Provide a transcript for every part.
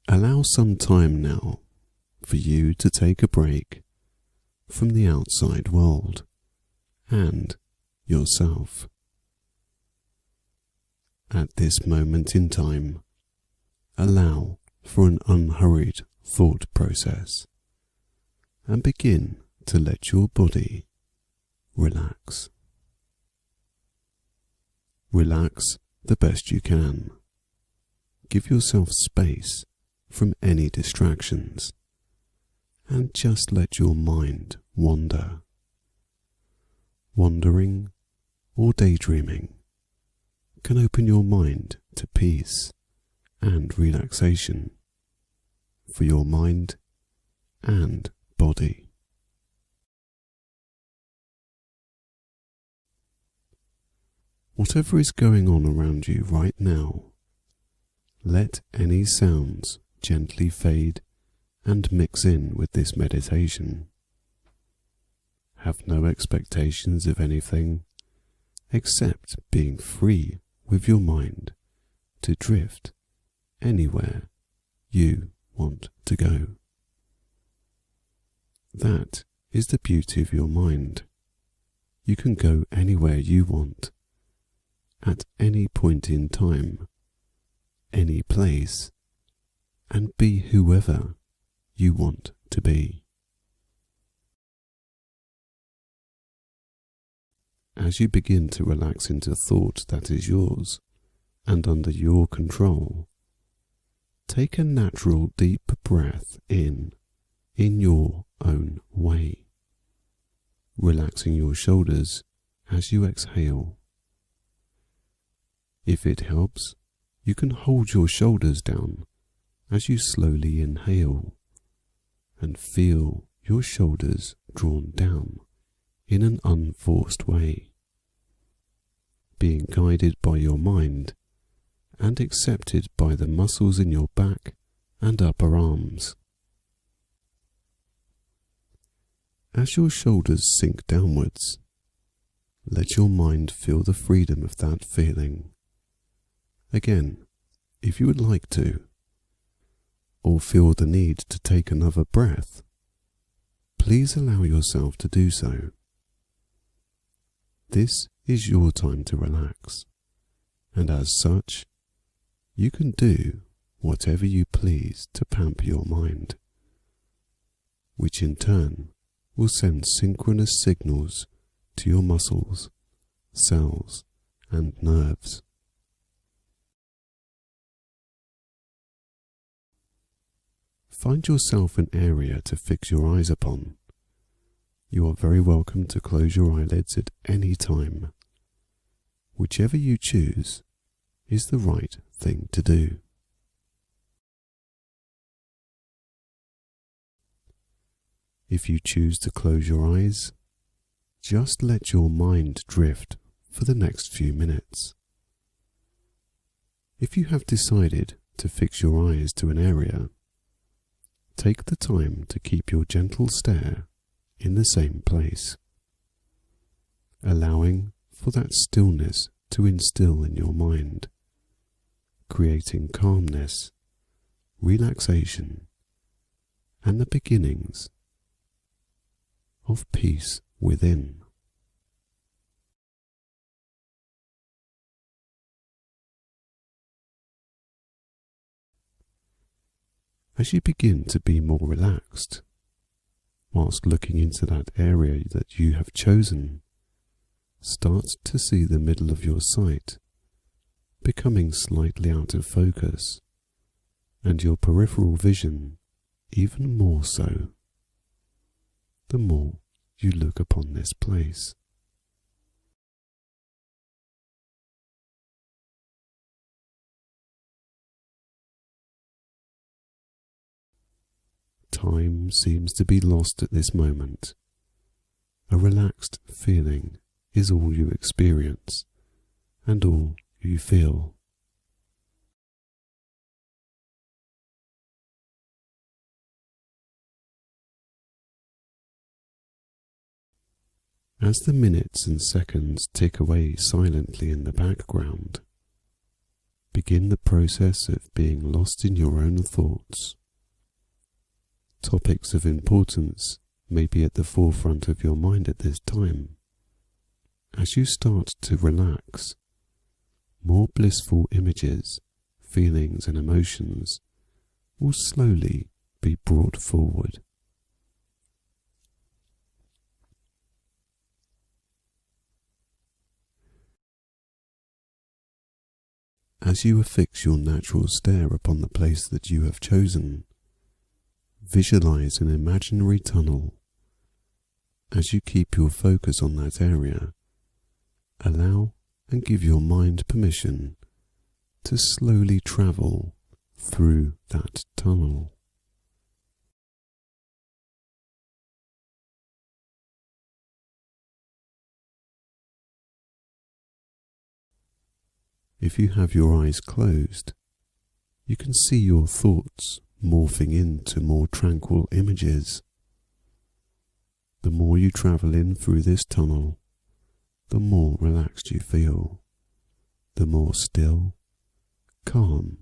Allow some time now for you to take a break from the outside world and yourself. At this moment in time, allow for an unhurried thought process and begin to let your body relax. Relax the best you can. Give yourself space from any distractions and just let your mind wander. Wandering or daydreaming can open your mind to peace and relaxation for your mind and body. Whatever is going on around you right now, let any sounds gently fade and mix in with this meditation. Have no expectations of anything except being free with your mind to drift anywhere you want to go. That is the beauty of your mind. You can go anywhere you want, at any point in time, any place, and be whoever you want to be. As you begin to relax into thought that is yours and under your control, take a natural deep breath in your own way, relaxing your shoulders as you exhale. If it helps, you can hold your shoulders down as you slowly inhale and feel your shoulders drawn down in an unforced way, being guided by your mind and accepted by the muscles in your back and upper arms. As your shoulders sink downwards, let your mind feel the freedom of that feeling. Again, if you would like to, or feel the need to take another breath, please allow yourself to do so. This is your time to relax, and as such, you can do whatever you please to pamper your mind, which in turn will send synchronous signals to your muscles, cells, and nerves. Find yourself an area to fix your eyes upon. You are very welcome to close your eyelids at any time. Whichever you choose is the right thing to do. If you choose to close your eyes, just let your mind drift for the next few minutes. If you have decided to fix your eyes to an area, take the time to keep your gentle stare in the same place, allowing for that stillness to instill in your mind, creating calmness, relaxation, and the beginnings of peace within. As you begin to be more relaxed, whilst looking into that area that you have chosen, start to see the middle of your sight becoming slightly out of focus, and your peripheral vision even more so, the more you look upon this place. Time seems to be lost at this moment. A relaxed feeling is all you experience and all you feel. As the minutes and seconds tick away silently in the background, begin the process of being lost in your own thoughts. Topics of importance may be at the forefront of your mind at this time. As you start to relax, more blissful images, feelings and emotions will slowly be brought forward. As you affix your natural stare upon the place that you have chosen, visualize an imaginary tunnel. As you keep your focus on that area, allow and give your mind permission to slowly travel through that tunnel. If you have your eyes closed, you can see your thoughts morphing into more tranquil images. The more you travel in through this tunnel, the more relaxed you feel, the more still, calm,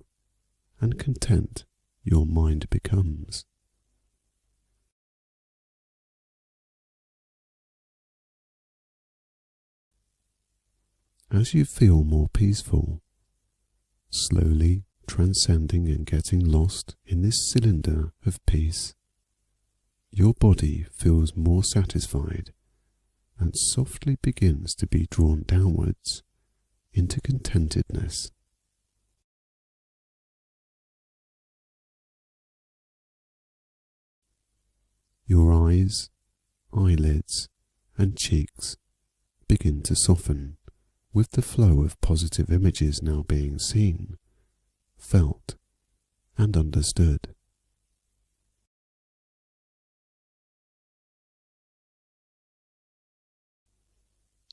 and content your mind becomes. As you feel more peaceful, slowly transcending and getting lost in this cylinder of peace, your body feels more satisfied and softly begins to be drawn downwards into contentedness. Your eyes, eyelids, and cheeks begin to soften with the flow of positive images now being seen, felt, and understood.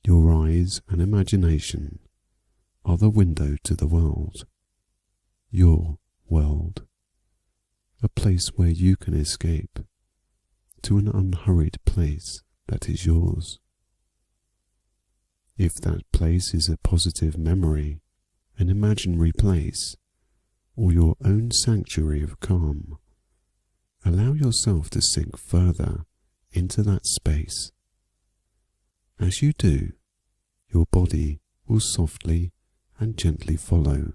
Your eyes and imagination are the window to the world, your world, a place where you can escape to an unhurried place that is yours. If that place is a positive memory, an imaginary place, or your own sanctuary of calm, allow yourself to sink further into that space. As you do, your body will softly and gently follow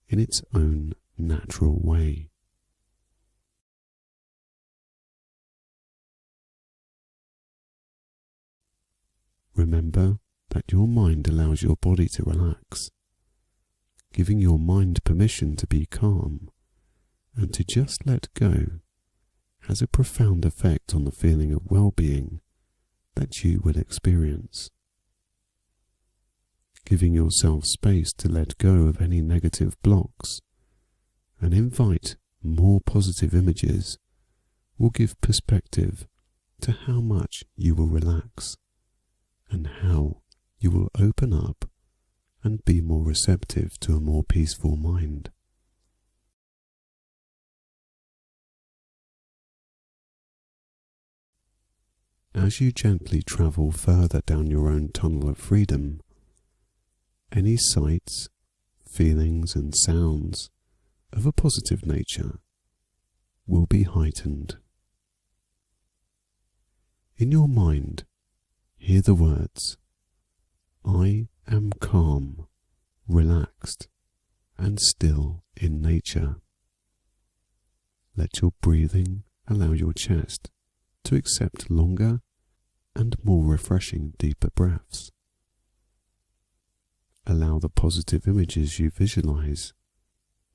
in its own natural way. Remember that your mind allows your body to relax. Giving your mind permission to be calm and to just let go has a profound effect on the feeling of well-being that you will experience. Giving yourself space to let go of any negative blocks and invite more positive images will give perspective to how much you will relax and how you will open up and be more receptive to a more peaceful mind. As you gently travel further down your own tunnel of freedom, any sights, feelings and sounds of a positive nature will be heightened. In your mind, hear the words, "I am calm, relaxed, and still in nature." Let your breathing allow your chest to accept longer and more refreshing deeper breaths. Allow the positive images you visualize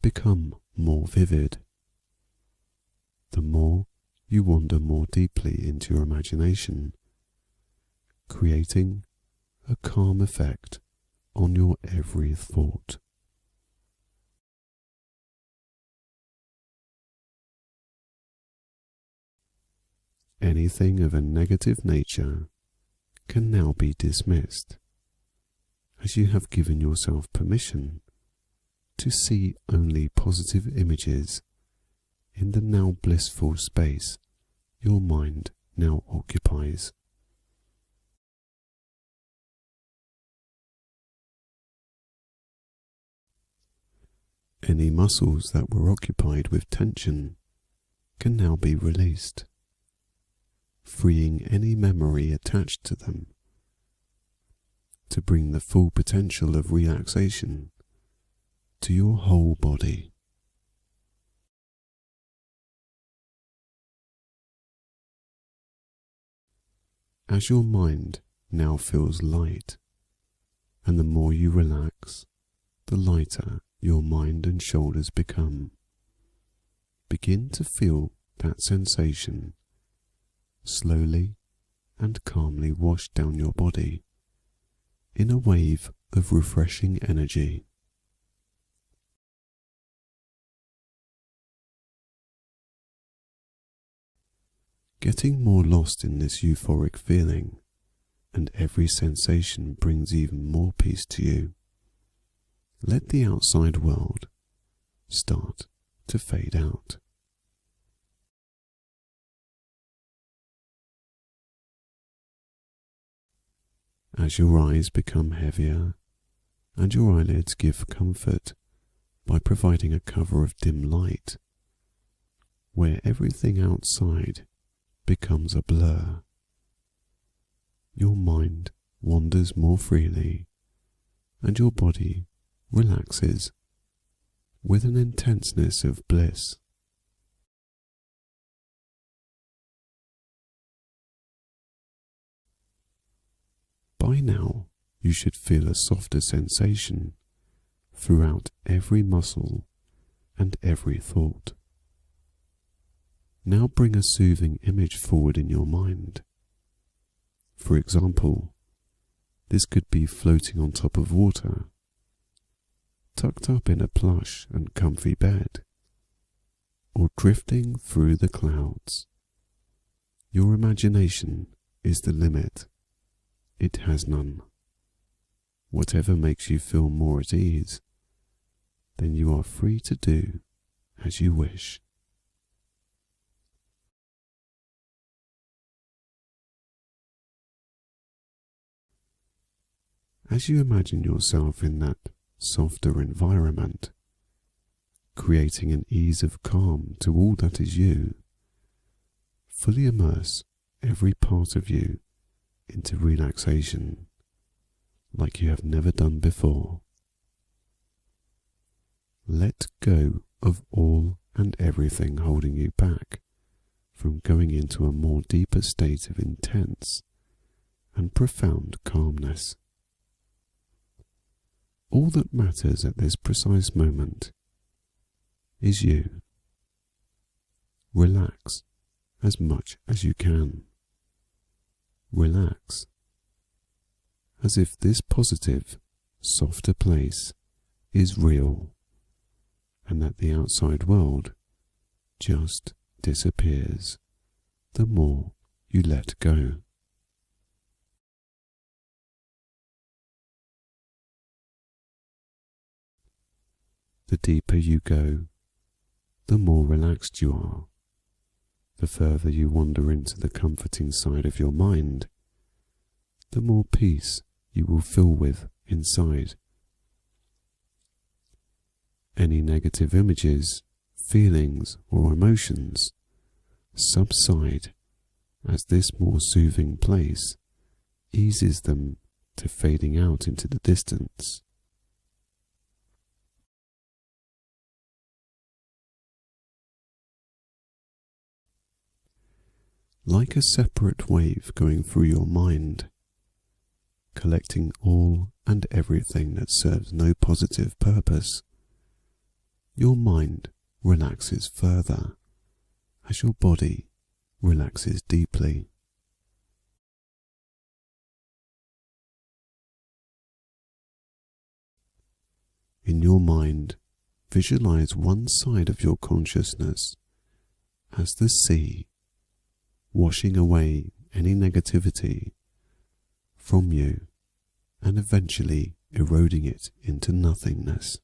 become more vivid. The more you wander more deeply into your imagination, creating a calm effect on your every thought. Anything of a negative nature can now be dismissed, as you have given yourself permission to see only positive images in the now blissful space your mind now occupies. Any muscles that were occupied with tension can now be released, freeing any memory attached to them to bring the full potential of relaxation to your whole body. As your mind now feels light, and the more you relax, the lighter your mind and shoulders become. Begin to feel that sensation slowly and calmly wash down your body in a wave of refreshing energy. Getting more lost in this euphoric feeling, and every sensation brings even more peace to you. Let the outside world start to fade out. As your eyes become heavier and your eyelids give comfort by providing a cover of dim light, where everything outside becomes a blur, your mind wanders more freely and your body relaxes with an intenseness of bliss. By now, you should feel a softer sensation throughout every muscle and every thought. Now bring a soothing image forward in your mind. For example, this could be floating on top of water, tucked up in a plush and comfy bed, or drifting through the clouds. Your imagination is the limit. It has none. Whatever makes you feel more at ease, then you are free to do as you wish. As you imagine yourself in that softer environment, creating an ease of calm to all that is you, fully immerse every part of you into relaxation like you have never done before. Let go of all and everything holding you back from going into a more deeper state of intense and profound calmness. All that matters at this precise moment is you. Relax as much as you can. Relax as if this positive, softer place is real and that the outside world just disappears the more you let go. The deeper you go, the more relaxed you are. The further you wander into the comforting side of your mind, the more peace you will fill with inside. Any negative images, feelings, or emotions subside as this more soothing place eases them to fading out into the distance. Like a separate wave going through your mind, collecting all and everything that serves no positive purpose, your mind relaxes further as your body relaxes deeply. In your mind, visualize one side of your consciousness as the sea, washing away any negativity from you and eventually eroding it into nothingness.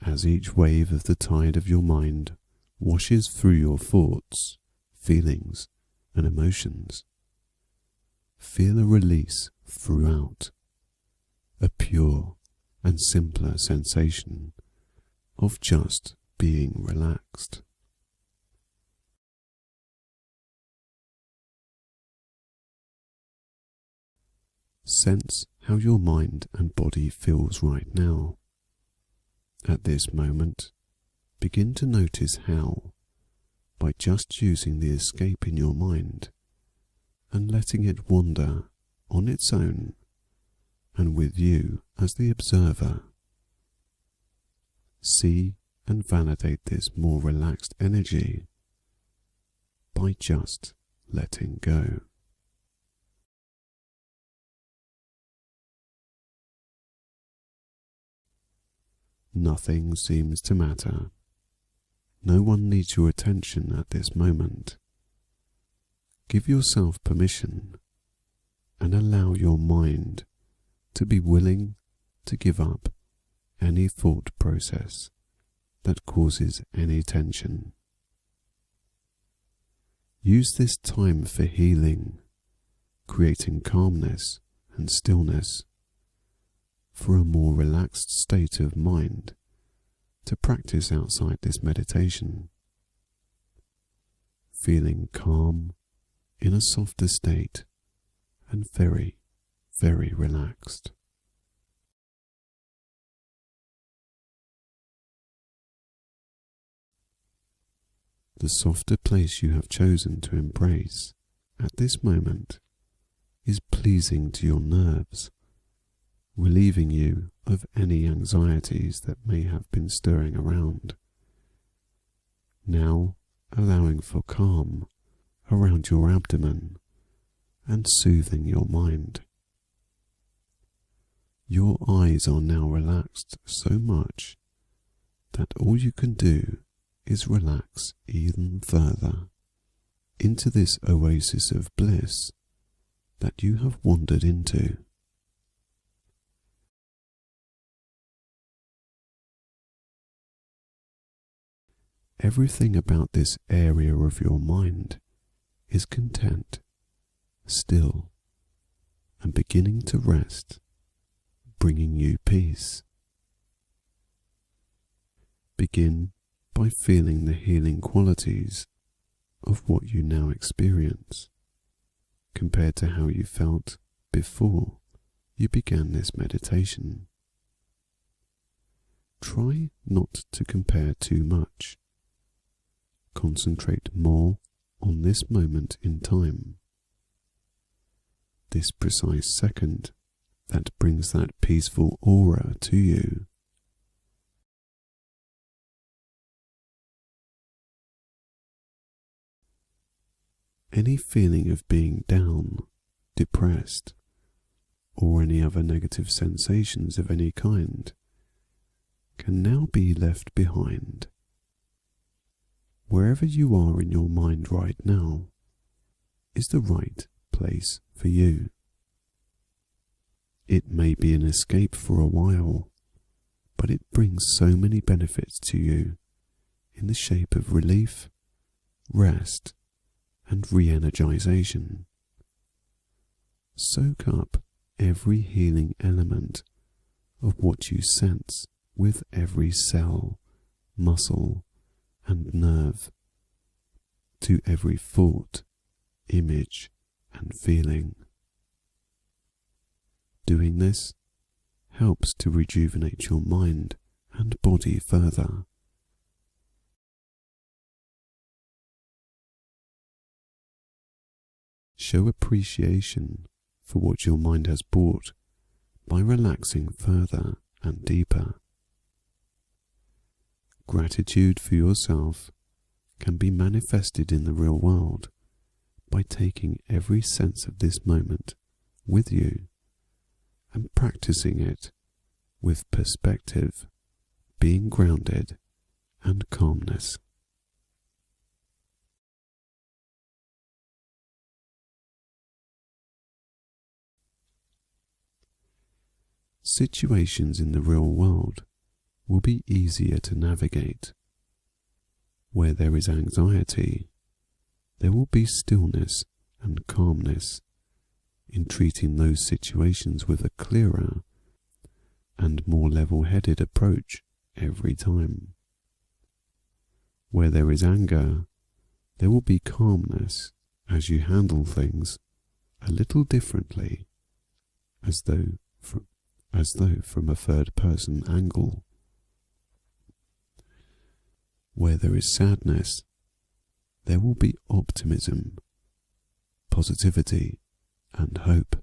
As each wave of the tide of your mind washes through your thoughts, feelings, and emotions, feel a release throughout, a pure and simpler sensation of just being relaxed. Sense how your mind and body feels right now. At this moment, begin to notice how, by just using the escape in your mind and letting it wander on its own and with you as the observer, see and validate this more relaxed energy by just letting go. Nothing seems to matter. No one needs your attention at this moment. Give yourself permission and allow your mind to be willing to give up any thought process that causes any tension. Use this time for healing, creating calmness and stillness, for a more relaxed state of mind to practice outside this meditation. Feeling calm in a softer state and very, very relaxed. The softer place you have chosen to embrace at this moment is pleasing to your nerves, relieving you of any anxieties that may have been stirring around. Now allowing for calm around your abdomen and soothing your mind. Your eyes are now relaxed so much that all you can do is relax even further into this oasis of bliss that you have wandered into. Everything about this area of your mind is content, still, and beginning to rest, bringing you peace. Begin by feeling the healing qualities of what you now experience, compared to how you felt before you began this meditation. Try not to compare too much. Concentrate more on this moment in time, this precise second that brings that peaceful aura to you. Any feeling of being down, depressed, or any other negative sensations of any kind can now be left behind. Wherever you are in your mind right now is the right place for you. It may be an escape for a while, but it brings so many benefits to you in the shape of relief, rest, and re-energization. Soak up every healing element of what you sense with every cell, muscle, and nerve, to every thought, image, and feeling. Doing this helps to rejuvenate your mind and body further. Show appreciation for what your mind has brought by relaxing further and deeper. Gratitude for yourself can be manifested in the real world by taking every sense of this moment with you and practicing it with perspective, being grounded, and calmness. Situations in the real world will be easier to navigate. Where there is anxiety, there will be stillness and calmness in treating those situations with a clearer and more level-headed approach every time. Where there is anger, there will be calmness as you handle things a little differently, as though from a third-person angle. Where there is sadness, there will be optimism, positivity, and hope.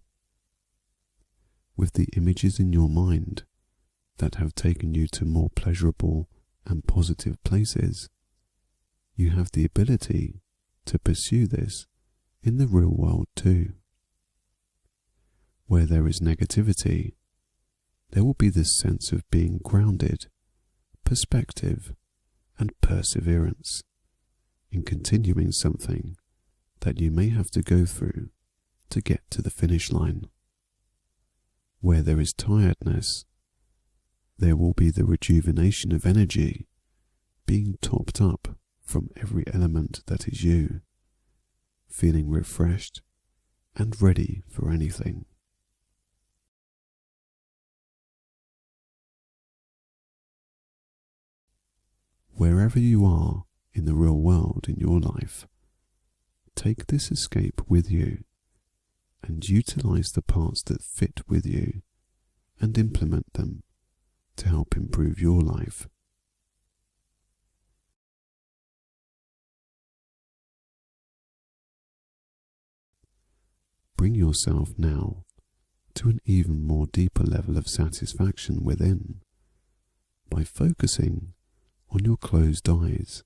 With the images in your mind that have taken you to more pleasurable and positive places, you have the ability to pursue this in the real world too. Where there is negativity, there will be this sense of being grounded, perspective, and perseverance in continuing something that you may have to go through to get to the finish line. Where there is tiredness, there will be the rejuvenation of energy being topped up from every element that is you, feeling refreshed and ready for anything. Wherever you are in the real world in your life, take this escape with you and utilize the parts that fit with you and implement them to help improve your life. Bring yourself now to an even more deeper level of satisfaction within by focusing on your closed eyes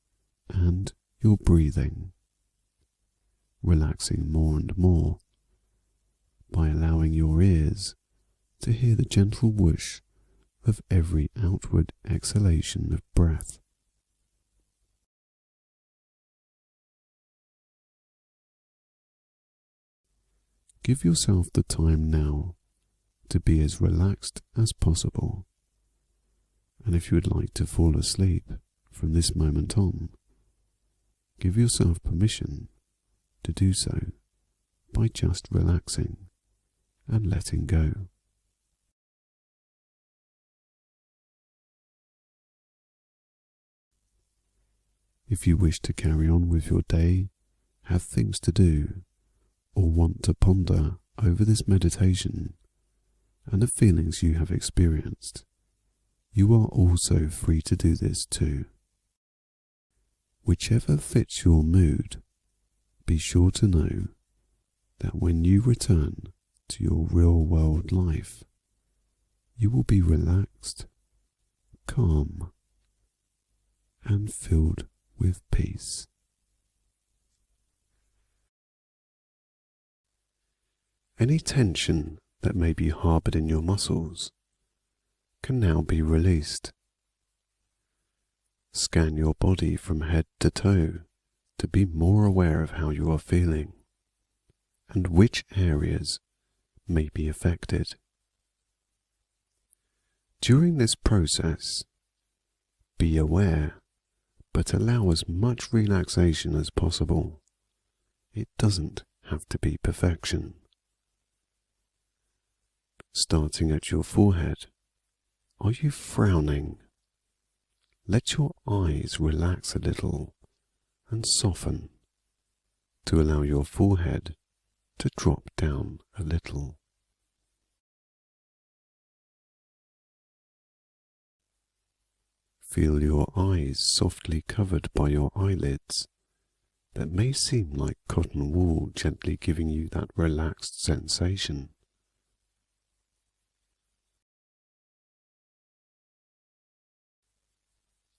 and your breathing, relaxing more and more by allowing your ears to hear the gentle whoosh of every outward exhalation of breath. Give yourself the time now to be as relaxed as possible, and if you would like to fall asleep from this moment on, give yourself permission to do so by just relaxing and letting go. If you wish to carry on with your day, have things to do, or want to ponder over this meditation and the feelings you have experienced, you are also free to do this too. Whichever fits your mood, be sure to know that when you return to your real-world life, you will be relaxed, calm, and filled with peace. Any tension that may be harbored in your muscles can now be released. Scan your body from head to toe to be more aware of how you are feeling and which areas may be affected. During this process, be aware, but allow as much relaxation as possible. It doesn't have to be perfection. Starting at your forehead, are you frowning? Let your eyes relax a little and soften to allow your forehead to drop down a little. Feel your eyes softly covered by your eyelids that may seem like cotton wool gently giving you that relaxed sensation.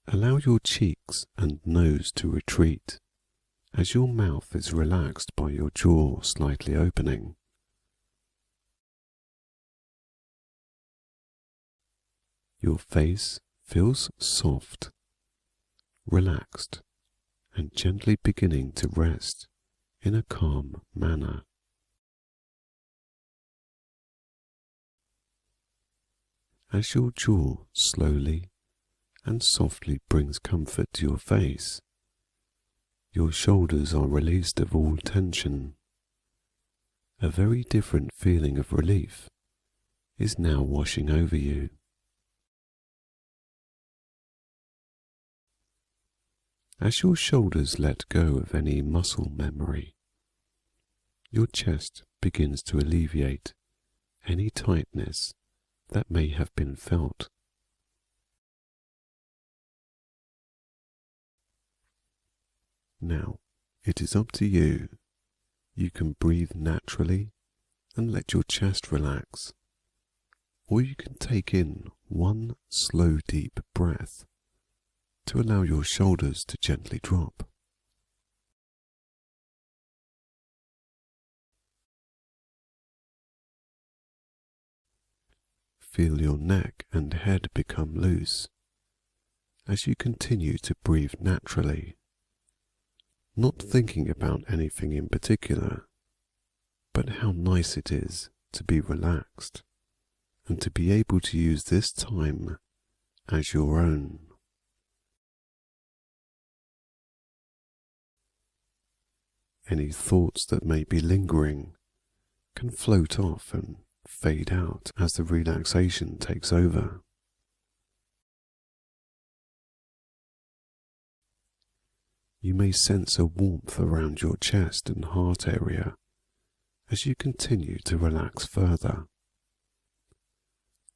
Allow your cheeks and nose to retreat as your mouth is relaxed by your jaw slightly opening. Your face feels soft, relaxed, and gently beginning to rest in a calm manner. As your jaw slowly and softly brings comfort to your face, your shoulders are released of all tension, A very different feeling of relief is now washing over you. As your shoulders let go of any muscle memory, your chest begins to alleviate any tightness that may have been felt. Now, it is up to you. You can breathe naturally and let your chest relax, or you can take in one slow, deep breath to allow your shoulders to gently drop. Feel your neck and head become loose as you continue to breathe naturally, not thinking about anything in particular, but how nice it is to be relaxed and to be able to use this time as your own. Any thoughts that may be lingering can float off and fade out as the relaxation takes over. You may sense a warmth around your chest and heart area as you continue to relax further.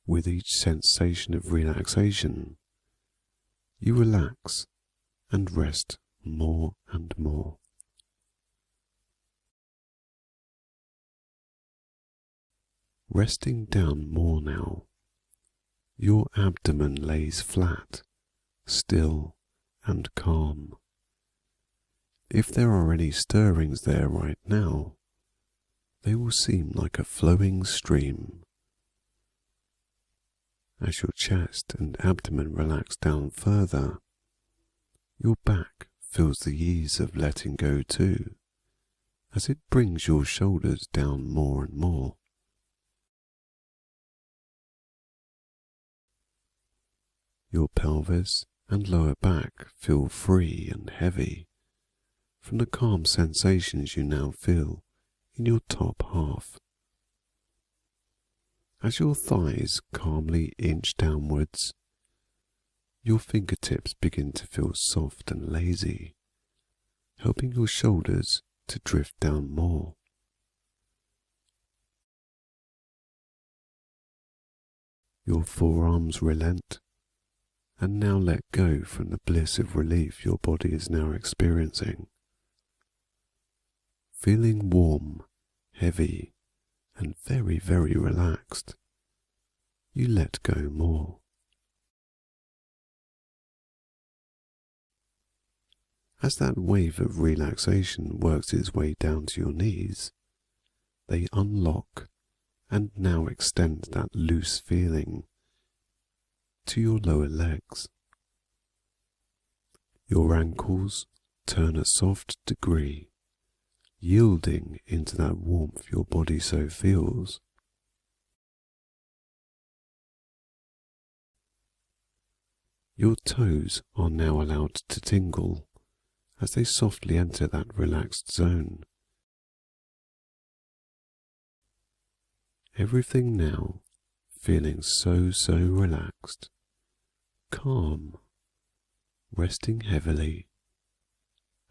With each sensation of relaxation, you relax and rest more and more. Resting down more now, your abdomen lays flat, still and calm. If there are any stirrings there right now, they will seem like a flowing stream. As your chest and abdomen relax down further, your back feels the ease of letting go too, as it brings your shoulders down more and more. Your pelvis and lower back feel free and heavy from the calm sensations you now feel in your top half. As your thighs calmly inch downwards, your fingertips begin to feel soft and lazy, helping your shoulders to drift down more. Your forearms relent and now let go from the bliss of relief your body is now experiencing. Feeling warm, heavy, and very, very relaxed, you let go more. As that wave of relaxation works its way down to your knees, they unlock and now extend that loose feeling to your lower legs. Your ankles turn a soft degree, yielding into that warmth your body so feels. Your toes are now allowed to tingle as they softly enter that relaxed zone. Everything now feeling so relaxed, calm, resting heavily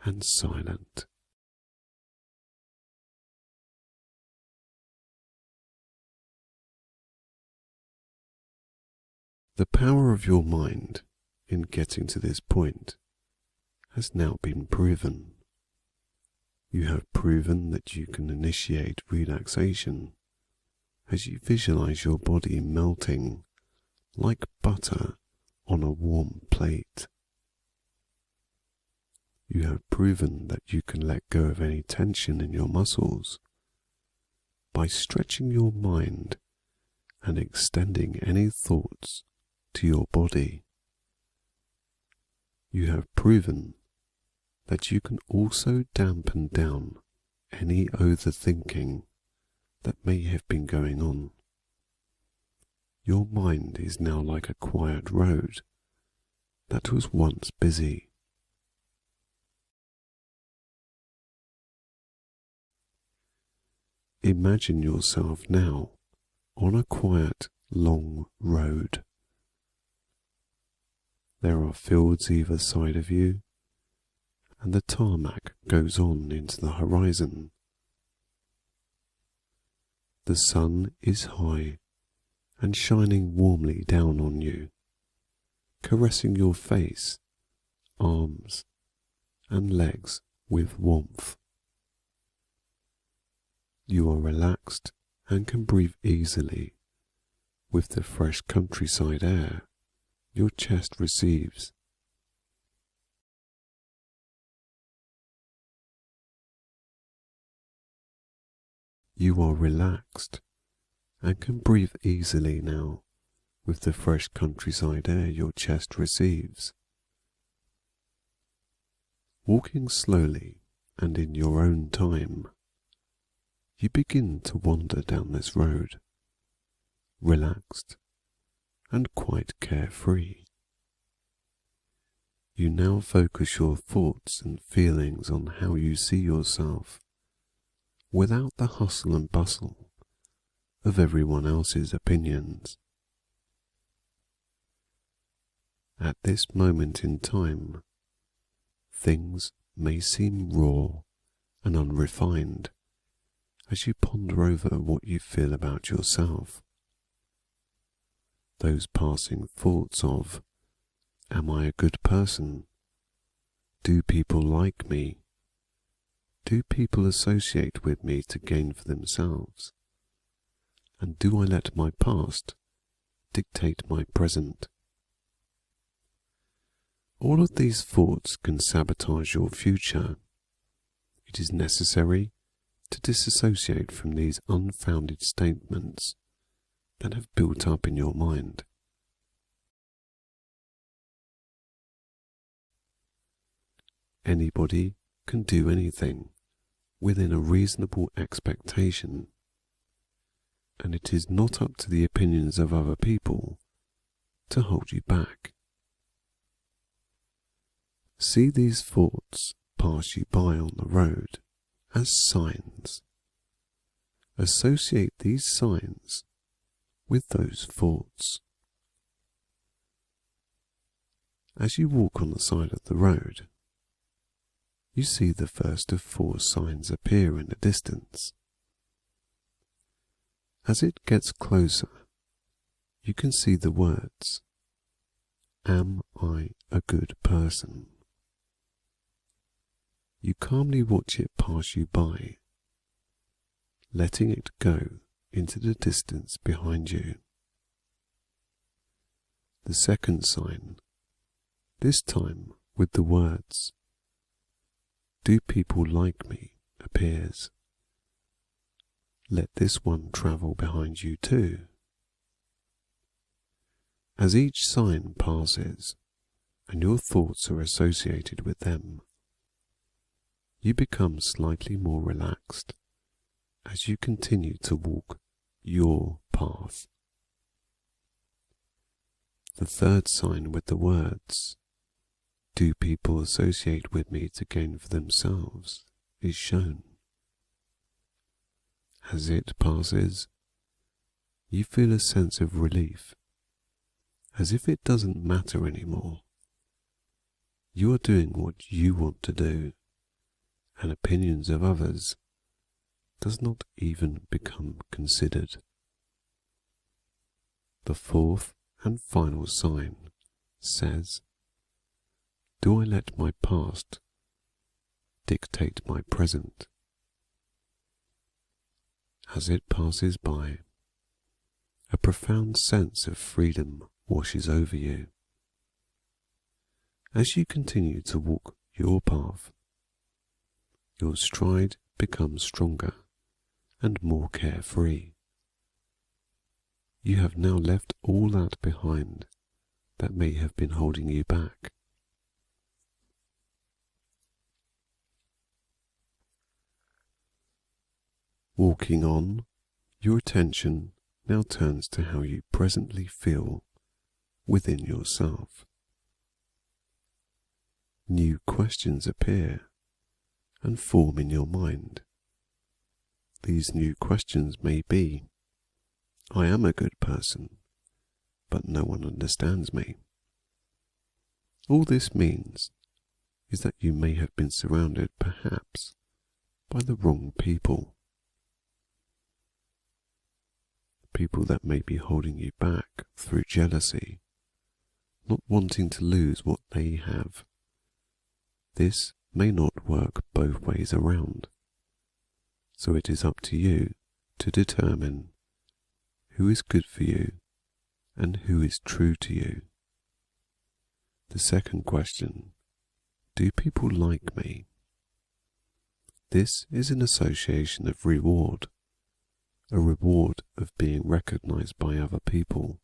and silent. The power of your mind in getting to this point has now been proven. You have proven that you can initiate relaxation as you visualize your body melting like butter on a warm plate. You have proven that you can let go of any tension in your muscles by stretching your mind and extending any thoughts to your body. You have proven that you can also dampen down any overthinking that may have been going on. Your mind is now like a quiet road that was once busy. Imagine yourself now on a quiet, long road. There are fields either side of you, and the tarmac goes on into the horizon. The sun is high and shining warmly down on you, caressing your face, arms, and legs with warmth. You are relaxed and can breathe easily with the fresh countryside air your chest receives. You are relaxed and can breathe easily now with the fresh countryside air your chest receives. Walking slowly and in your own time, you begin to wander down this road, relaxed and quite carefree. You now focus your thoughts and feelings on how you see yourself, without the hustle and bustle of everyone else's opinions. At this moment in time, things may seem raw and unrefined as you ponder over what you feel about yourself. Those passing thoughts of, am I a good person? Do people like me? Do people associate with me to gain for themselves? And do I let my past dictate my present? All of these thoughts can sabotage your future. It is necessary to disassociate from these unfounded statements that have built up in your mind. Anybody can do anything within a reasonable expectation, and it is not up to the opinions of other people to hold you back. See these thoughts pass you by on the road as signs. Associate these signs with those thoughts. As you walk on the side of the road, you see the first of 4 signs appear in the distance. As it gets closer, you can see the words, "Am I a good person?" You calmly watch it pass you by, letting it go into the distance behind you. The second sign, this time with the words, "Do people like me?" appears. Let this one travel behind you too. As each sign passes, and your thoughts are associated with them, you become slightly more relaxed as you continue to walk your path. The third sign with the words, "Do people associate with me to gain for themselves?" is shown. As it passes, you feel a sense of relief, as if it doesn't matter anymore. You are doing what you want to do, and opinions of others does not even become considered. The fourth and final sign says, "Do I let my past dictate my present?" As it passes by, a profound sense of freedom washes over you. As you continue to walk your path, your stride becomes stronger and more carefree. You have now left all that behind that may have been holding you back. Walking on, your attention now turns to how you presently feel within yourself. New questions appear and form in your mind. these new questions may be, I am a good person, but no one understands me. All this means is that you may have been surrounded, perhaps, by the wrong people. People that may be holding you back through jealousy, not wanting to lose what they have. This may not work both ways around, so it is up to you to determine who is good for you and who is true to you. The second question, do people like me? This is an association of reward, a reward of being recognized by other people.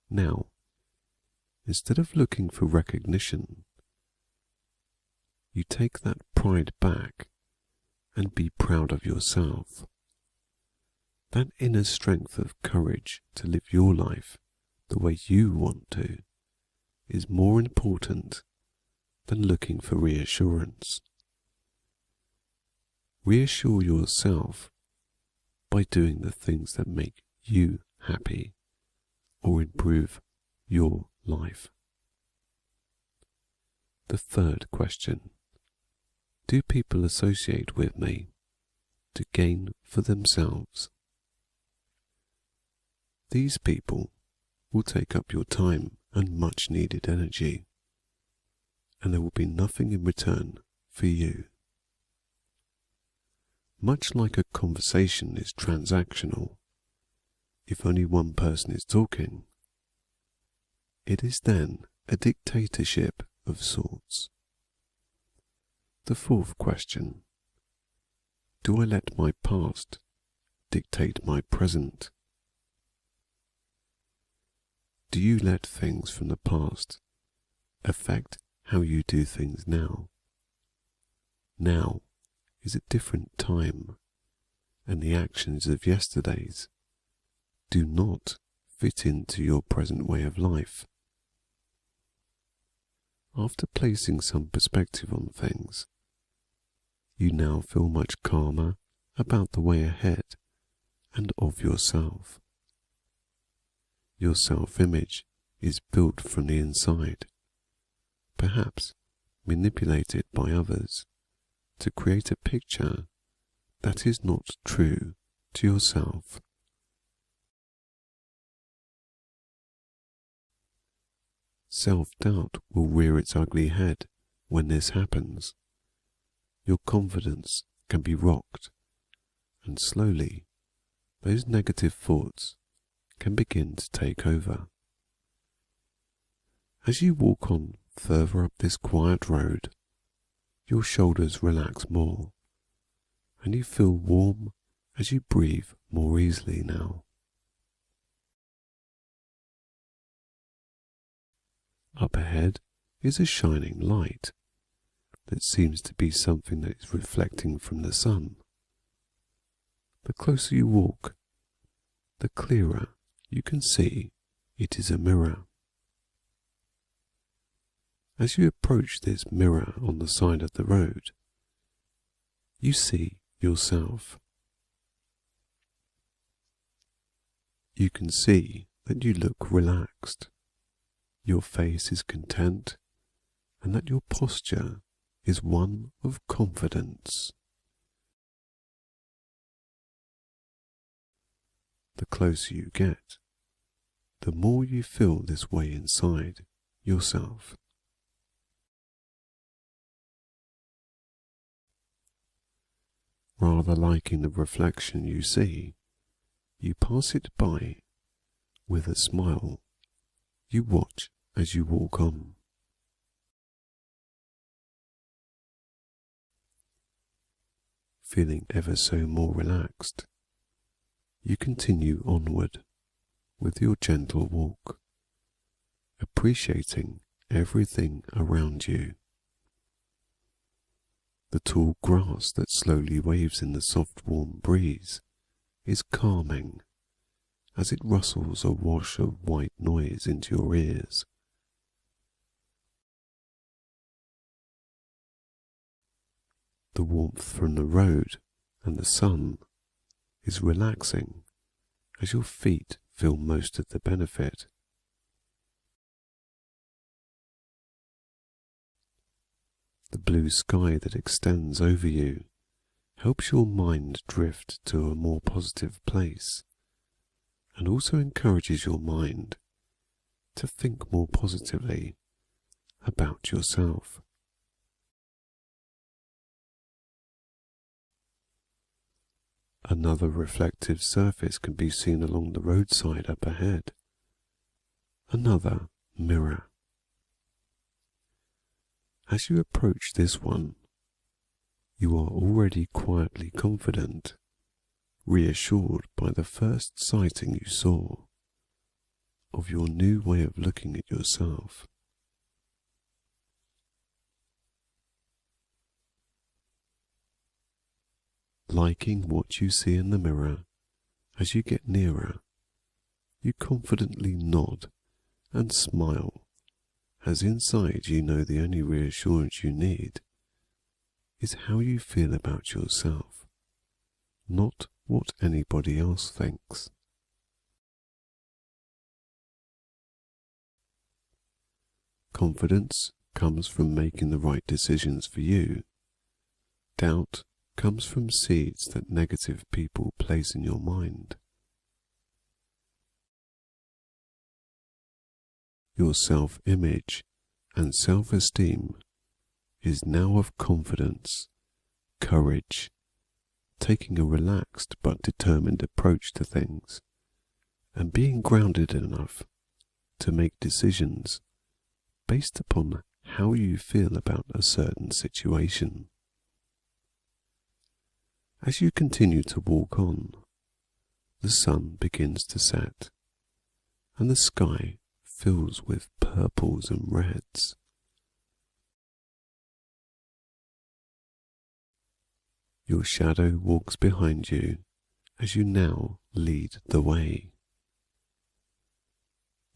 Now, instead of looking for recognition, you take that pride back and be proud of yourself. That inner strength of courage to live your life the way you want to is more important than looking for reassurance. Reassure yourself by doing the things that make you happy or improve your life. The third question, do people associate with me to gain for themselves? These people will take up your time and much needed energy, and there will be nothing in return for you. Much like a conversation is transactional, if only one person is talking, it is then a dictatorship of sorts. The fourth question, do I let my past dictate my present? Do you let things from the past affect how you do things now? Now is a different time, and the actions of yesterday's do not fit into your present way of life. After placing some perspective on things, you now feel much calmer about the way ahead and of yourself. Your self-image is built from the inside, perhaps manipulated by others to create a picture that is not true to yourself. Self-doubt will rear its ugly head when this happens. Your confidence can be rocked, and slowly those negative thoughts can begin to take over. As you walk on further up this quiet road, your shoulders relax more, and you feel warm as you breathe more easily now. Up ahead is a shining light that seems to be something that is reflecting from the sun. The closer you walk, the clearer you can see it is a mirror. As you approach this mirror on the side of the road, you see yourself. You can see that you look relaxed, your face is content, and that your posture is one of confidence. The closer you get, the more you feel this way inside yourself. Rather liking the reflection you see, you pass it by with a smile. You watch as you walk on. Feeling ever so more relaxed, you continue onward with your gentle walk, appreciating everything around you. The tall grass that slowly waves in the soft warm breeze is calming as it rustles a wash of white noise into your ears. The warmth from the road and the sun is relaxing as your feet feel most of the benefit. The blue sky that extends over you helps your mind drift to a more positive place and also encourages your mind to think more positively about yourself. Another reflective surface can be seen along the roadside up ahead. Another mirror. As you approach this one, you are already quietly confident, reassured by the first sighting you saw of your new way of looking at yourself. Liking what you see in the mirror, as you get nearer, you confidently nod and smile, as inside you know the only reassurance you need is how you feel about yourself, not what anybody else thinks. Confidence comes from making the right decisions for you. Doubt comes from seeds that negative people place in your mind. Your self-image and self-esteem is now of confidence, courage, taking a relaxed but determined approach to things, and being grounded enough to make decisions based upon how you feel about a certain situation. As you continue to walk on, the sun begins to set, and the sky fills with purples and reds. Your shadow walks behind you as you now lead the way.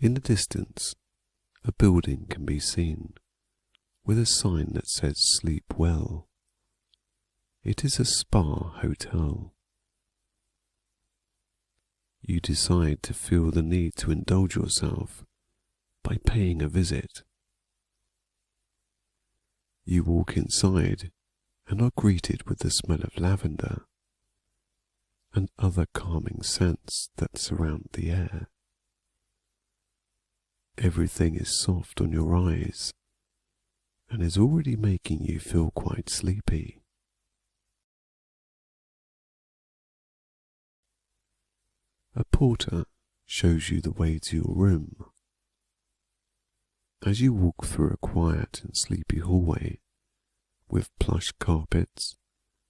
In the distance, a building can be seen with a sign that says "Sleep Well." It is a spa hotel. You decide to feel the need to indulge yourself by paying a visit. You walk inside and are greeted with the smell of lavender and other calming scents that surround the air. Everything is soft on your eyes and is already making you feel quite sleepy. A porter shows you the way to your room. As you walk through a quiet and sleepy hallway with plush carpets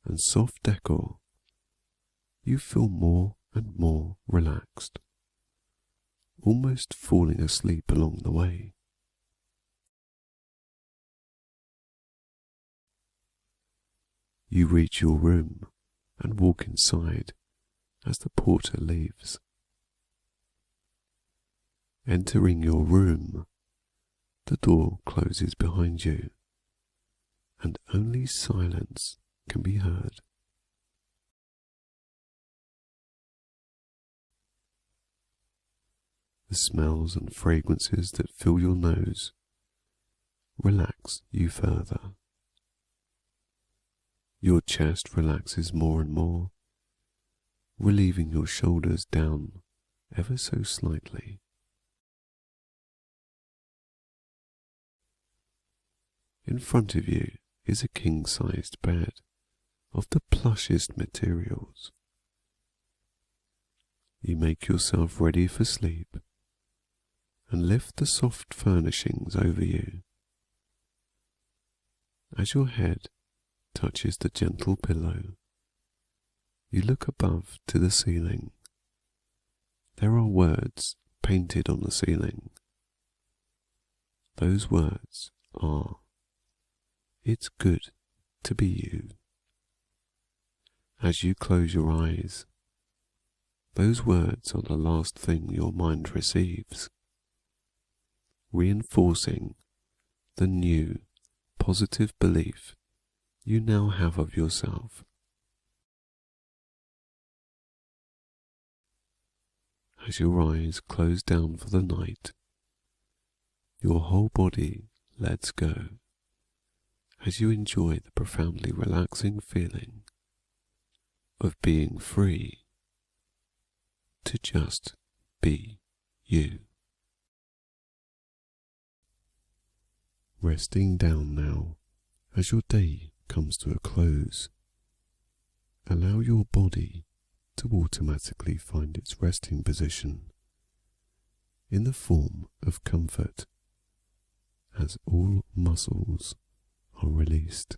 and soft decor, you feel more and more relaxed, almost falling asleep along the way. You reach your room and walk inside as the porter leaves. Entering your room, the door closes behind you, and only silence can be heard. The smells and fragrances that fill your nose relax you further. Your chest relaxes more and more, relieving your shoulders down ever so slightly. In front of you is a king-sized bed of the plushest materials. You make yourself ready for sleep and lift the soft furnishings over you. As your head touches the gentle pillow, you look above to the ceiling. There are words painted on the ceiling. Those words are, "It's good to be you." As you close your eyes, those words are the last thing your mind receives, reinforcing the new, positive belief you now have of yourself. As your eyes close down for the night, your whole body lets go as you enjoy the profoundly relaxing feeling of being free to just be you. Resting down now as your day comes to a close, allow your body to automatically find its resting position in the form of comfort as all muscles are released.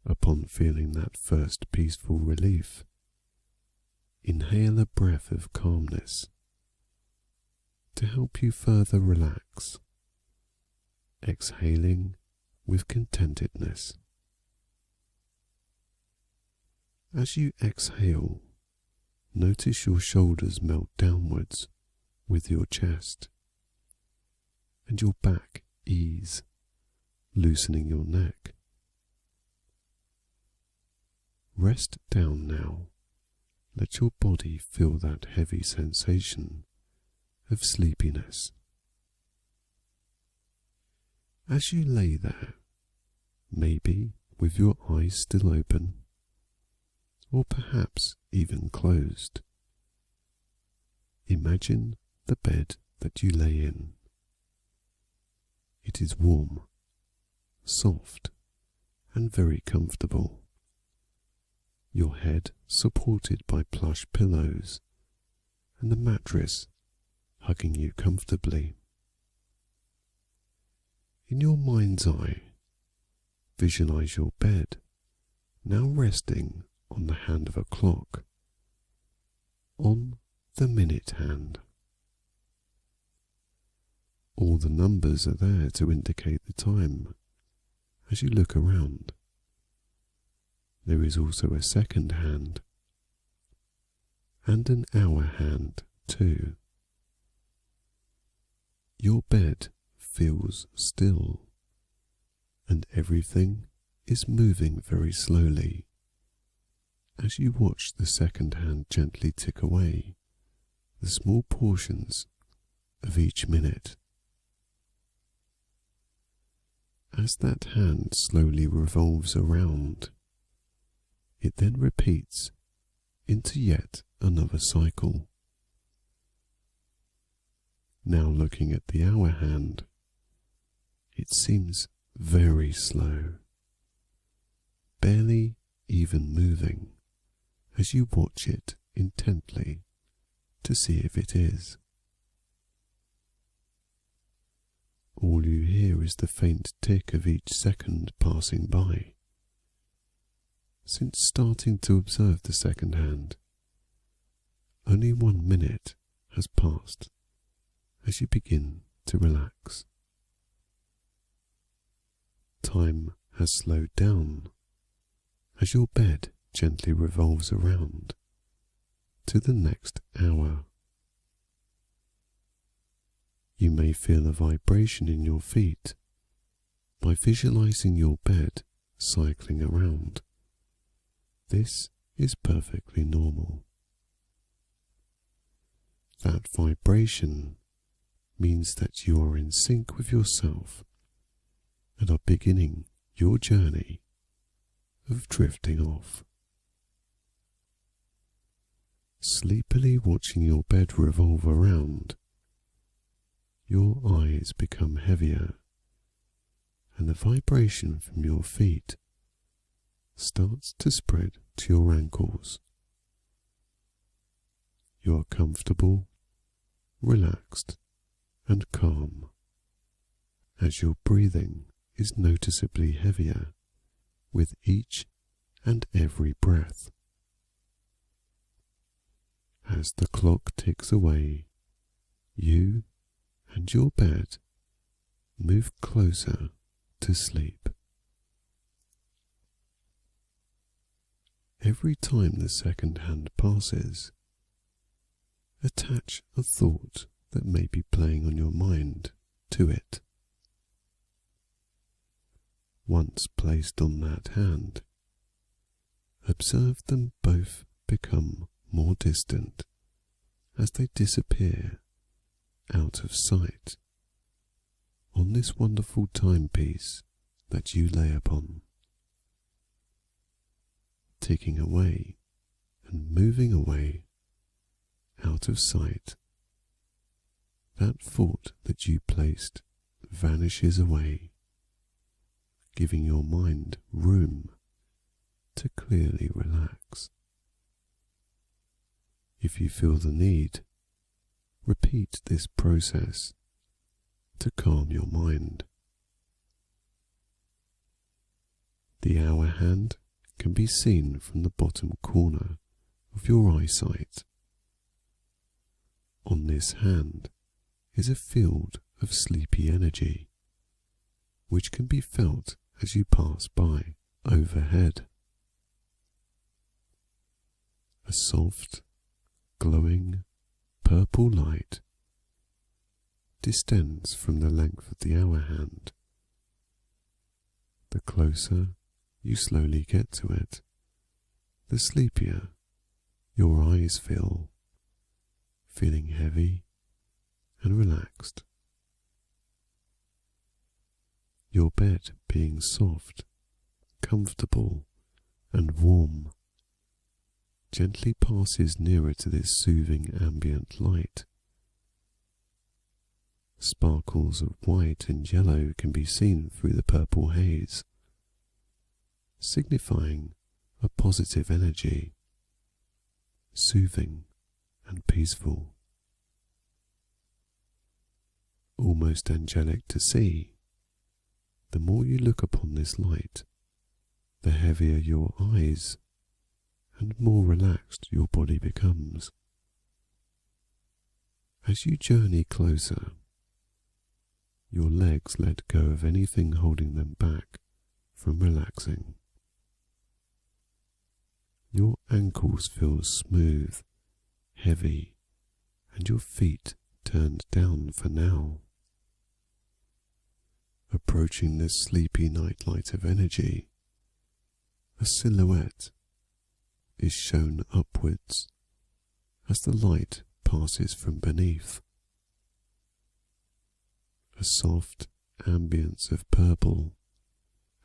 Upon feeling that first peaceful relief, inhale a breath of calmness to help you further relax, exhaling with contentedness. As you exhale, notice your shoulders melt downwards with your chest, and your back ease, loosening your neck. Rest down now. Let your body feel that heavy sensation of sleepiness. As you lay there, maybe with your eyes still open, or perhaps even closed, imagine the bed that you lay in. It is warm, soft, and very comfortable. Your head supported by plush pillows, and the mattress hugging you comfortably. In your mind's eye, visualize your bed now resting on the hand of a clock, on the minute hand. All the numbers are there to indicate the time as you look around. There is also a second hand and an hour hand too. Your bed feels still, and everything is moving very slowly as you watch the second hand gently tick away the small portions of each minute. As that hand slowly revolves around, it then repeats into yet another cycle. Now looking at the hour hand, it seems very slow, barely even moving as you watch it intently to see if it is. All you hear is the faint tick of each second passing by. Since starting to observe the second hand, only 1 minute has passed as you begin to relax. Time has slowed down as your bed gently revolves around to the next hour. You may feel a vibration in your feet by visualizing your bed cycling around. This is perfectly normal. That vibration means that you are in sync with yourself and are beginning your journey of drifting off. Sleepily watching your bed revolve around, your eyes become heavier and the vibration from your feet starts to spread to your ankles. You are comfortable, relaxed, and calm as your breathing is noticeably heavier with each and every breath. As the clock ticks away, you and your bed move closer to sleep. Every time the second hand passes, attach a thought that may be playing on your mind to it. Once placed on that hand, observe them both become more distant as they disappear out of sight on this wonderful timepiece that you lay upon, ticking away and moving away out of sight. That thought that you placed vanishes away, giving your mind room to clearly relax. If you feel the need, repeat this process to calm your mind. The hour hand can be seen from the bottom corner of your eyesight. On this hand is a field of sleepy energy, which can be felt as you pass by overhead. A soft, glowing, purple light distends from the length of the hour hand. The closer you slowly get to it, the sleepier your eyes feel, feeling heavy and relaxed. Your bed being soft, comfortable, and warm gently passes nearer to this soothing ambient light. Sparkles of white and yellow can be seen through the purple haze, signifying a positive energy, soothing and peaceful. Almost angelic to see, the more you look upon this light, the heavier your eyes and more relaxed your body becomes. As you journey closer, your legs let go of anything holding them back from relaxing. Your ankles feel smooth, heavy, and your feet turned down for now. Approaching this sleepy nightlight of energy, a silhouette is shown upwards as the light passes from beneath. A soft ambience of purple,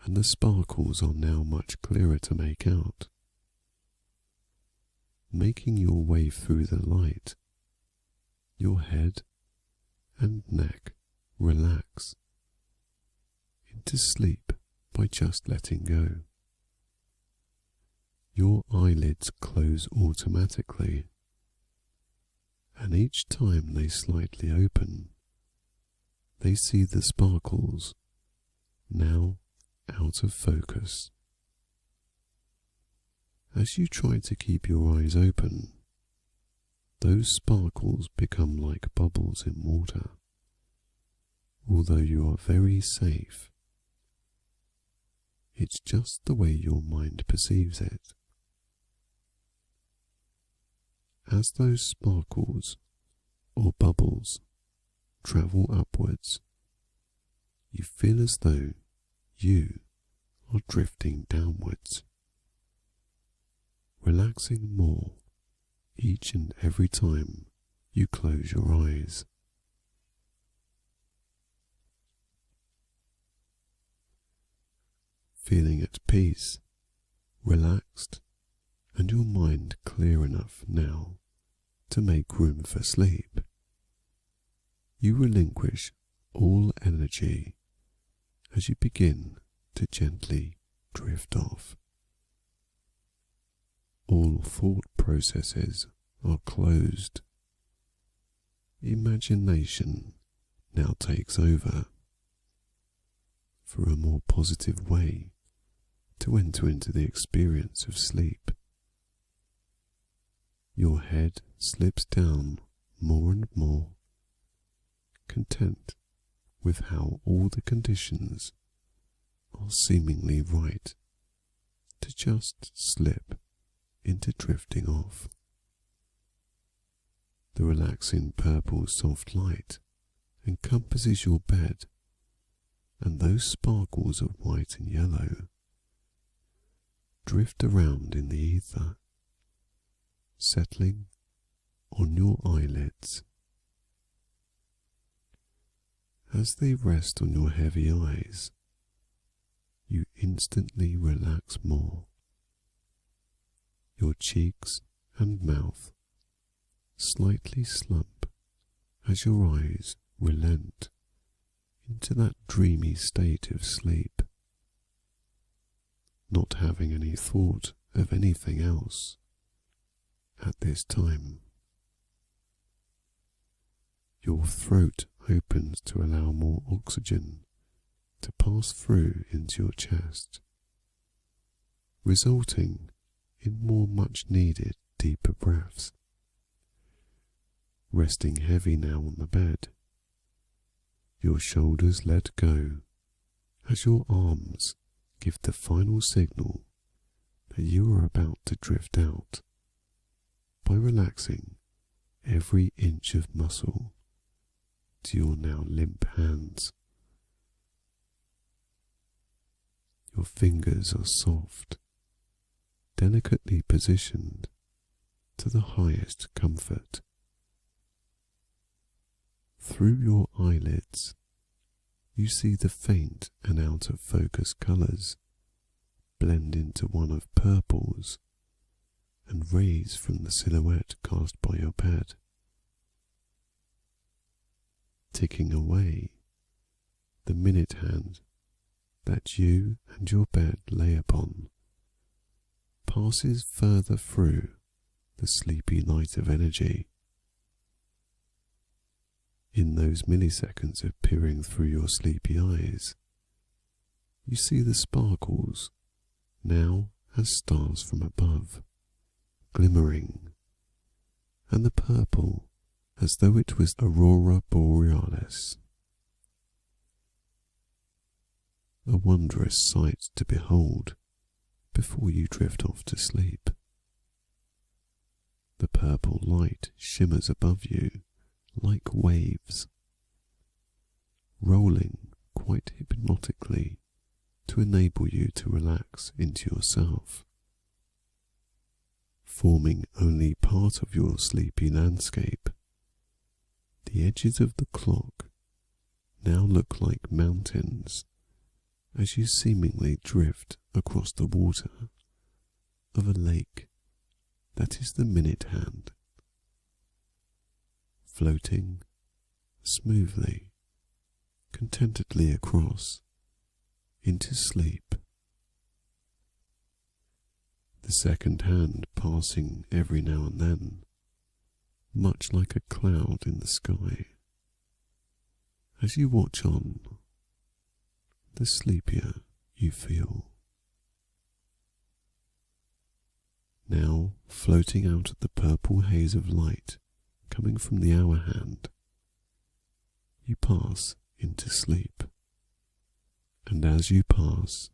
and the sparkles are now much clearer to make out. Making your way through the light, your head and neck relax into sleep by just letting go. Your eyelids close automatically, and each time they slightly open, they see the sparkles, now out of focus. As you try to keep your eyes open, those sparkles become like bubbles in water, although you are very safe. It's just the way your mind perceives it. As those sparkles or bubbles travel upwards, you feel as though you are drifting downwards, relaxing more each and every time you close your eyes. Feeling at peace, relaxed, and your mind clear enough now to make room for sleep, you relinquish all energy as you begin to gently drift off. All thought processes are closed. Imagination now takes over for a more positive way to enter into the experience of sleep. Your head slips down more and more, content with how all the conditions are seemingly right to just slip into drifting off. The relaxing purple soft light encompasses your bed, and those sparkles of white and yellow drift around in the ether, settling on your eyelids. As they rest on your heavy eyes, you instantly relax more. Your cheeks and mouth slightly slump as your eyes relent into that dreamy state of sleep, not having any thought of anything else at this time. Your throat opens to allow more oxygen to pass through into your chest, resulting in more much needed deeper breaths. Resting heavy now on the bed, your shoulders let go as your arms give the final signal that you are about to drift out by relaxing every inch of muscle to your now limp hands. Your fingers are soft, delicately positioned to the highest comfort. Through your eyelids, you see the faint and out of focus colours blend into one of purples and rays from the silhouette cast by your bed. Ticking away, the minute hand that you and your bed lay upon passes further through the sleepy light of energy. In those milliseconds of peering through your sleepy eyes, you see the sparkles now as stars from above, glimmering, and the purple as though it was aurora borealis. A wondrous sight to behold before you drift off to sleep. The purple light shimmers above you like waves, rolling quite hypnotically to enable you to relax into yourself, forming only part of your sleepy landscape. The edges of the clock now look like mountains as you seemingly drift across the water of a lake that is the minute hand, floating smoothly, contentedly across into sleep. The second hand passing every now and then, much like a cloud in the sky. As you watch on, the sleepier you feel. Now floating out of the purple haze of light coming from the hour hand, you pass into sleep. And as you pass,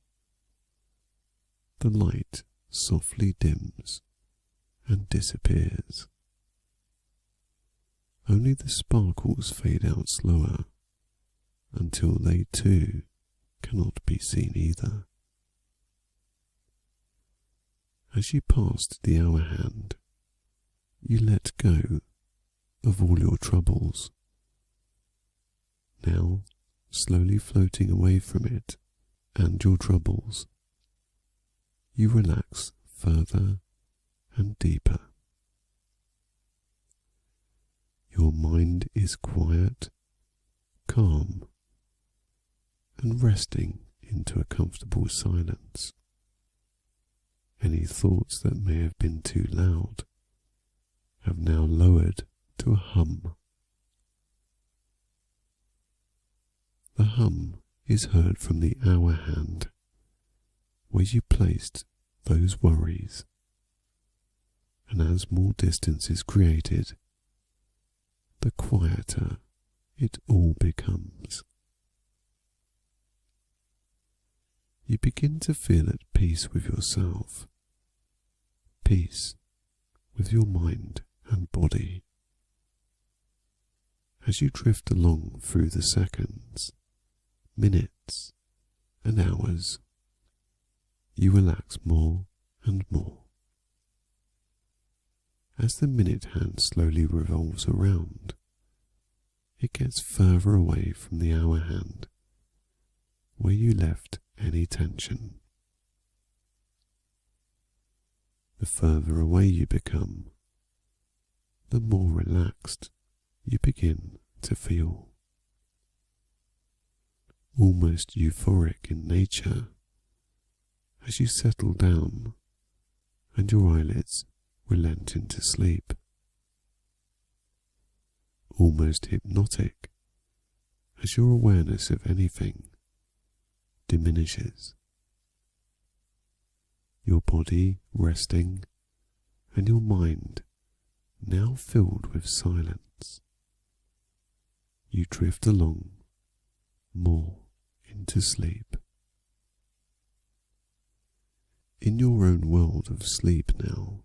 the light softly dims and disappears. Only the sparkles fade out slower until they too cannot be seen either. As you passed the hour hand, you let go of all your troubles, now slowly floating away from it and your troubles. You relax further and deeper. Your mind is quiet, calm, and resting into a comfortable silence. Any thoughts that may have been too loud have now lowered to a hum. The hum is heard from the hour hand, where you placed those worries, and as more distance is created, the quieter it all becomes. You begin to feel at peace with yourself, peace with your mind and body. As you drift along through the seconds, minutes, and hours, you relax more and more. As the minute hand slowly revolves around, it gets further away from the hour hand where you left any tension. The further away you become, the more relaxed you begin to feel. Almost euphoric in nature as you settle down and your eyelids relent into sleep. Almost hypnotic as your awareness of anything diminishes. Your body resting and your mind now filled with silence. You drift along more into sleep. In your own world of sleep now,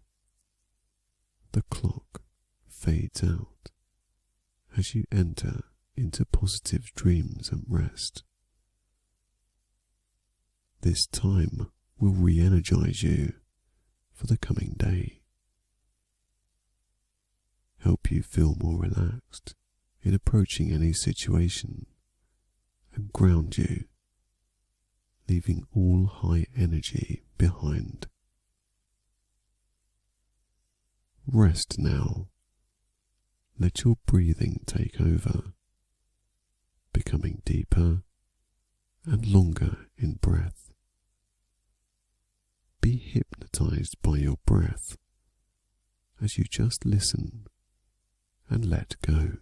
the clock fades out as you enter into positive dreams and rest. This time will re-energize you for the coming day, help you feel more relaxed in approaching any situation, and ground you, leaving all high energy behind. Rest now. Let your breathing take over, becoming deeper and longer in breath. Be hypnotized by your breath as you just listen and let go.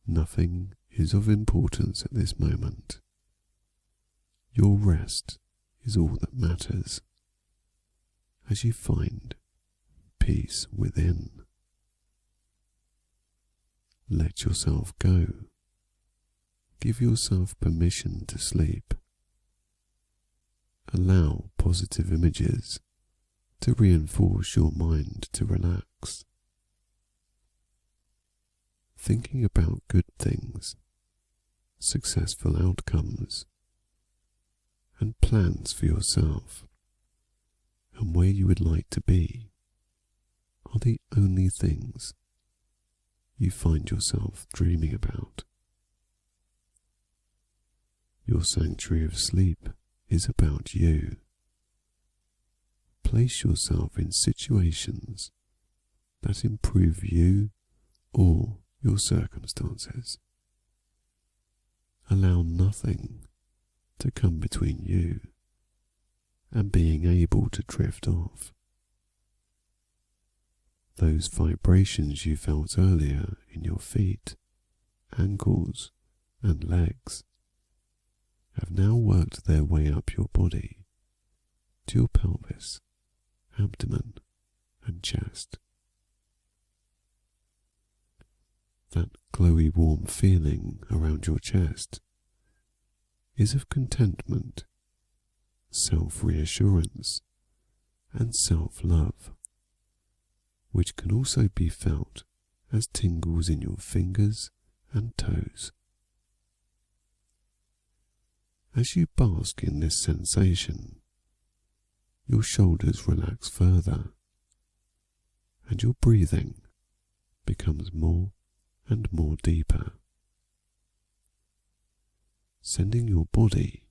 Nothing is of importance at this moment. Your rest is all that matters as you find peace within. Let yourself go. Give yourself permission to sleep. Allow positive images to reinforce your mind to relax. Thinking about good things, successful outcomes, and plans for yourself and where you would like to be are the only things you find yourself dreaming about. Your sanctuary of sleep is about you. Place yourself in situations that improve you or your circumstances. Allow nothing to come between you and being able to drift off. Those vibrations you felt earlier in your feet, ankles, and legs have now worked their way up your body to your pelvis, abdomen, and chest. That glowy warm feeling around your chest is of contentment, self-reassurance, and self-love, which can also be felt as tingles in your fingers and toes. As you bask in this sensation, your shoulders relax further, and your breathing becomes more and more deeper, sending your body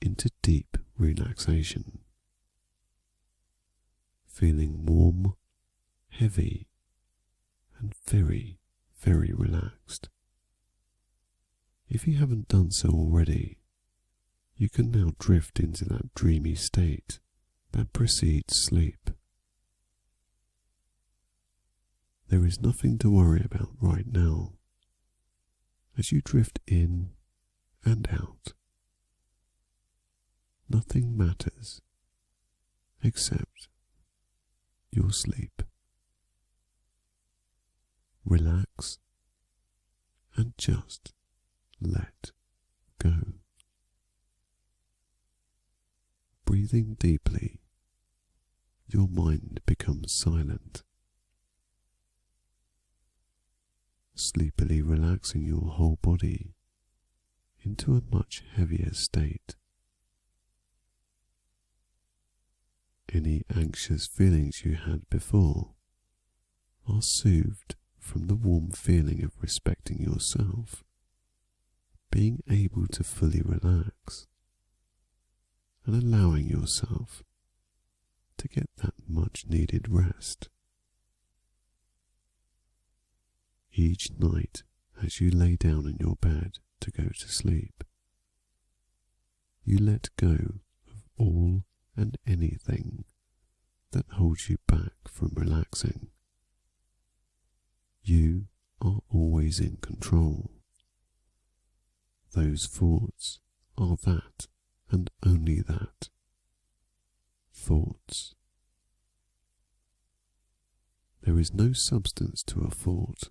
into deep relaxation, feeling warm, heavy, and very, very relaxed. If you haven't done so already, you can now drift into that dreamy state that precedes sleep. There is nothing to worry about right now as you drift in and out. Nothing matters except your sleep. Relax and just let go. Breathing deeply, your mind becomes silent, sleepily relaxing your whole body into a much heavier state. any anxious feelings you had before are soothed from the warm feeling of respecting yourself, being able to fully relax, and allowing yourself to get that much needed rest. Each night as you lay down in your bed to go to sleep, you let go of all and anything that holds you back from relaxing. You are always in control. Those thoughts are that and only that. Thoughts. There is no substance to a thought,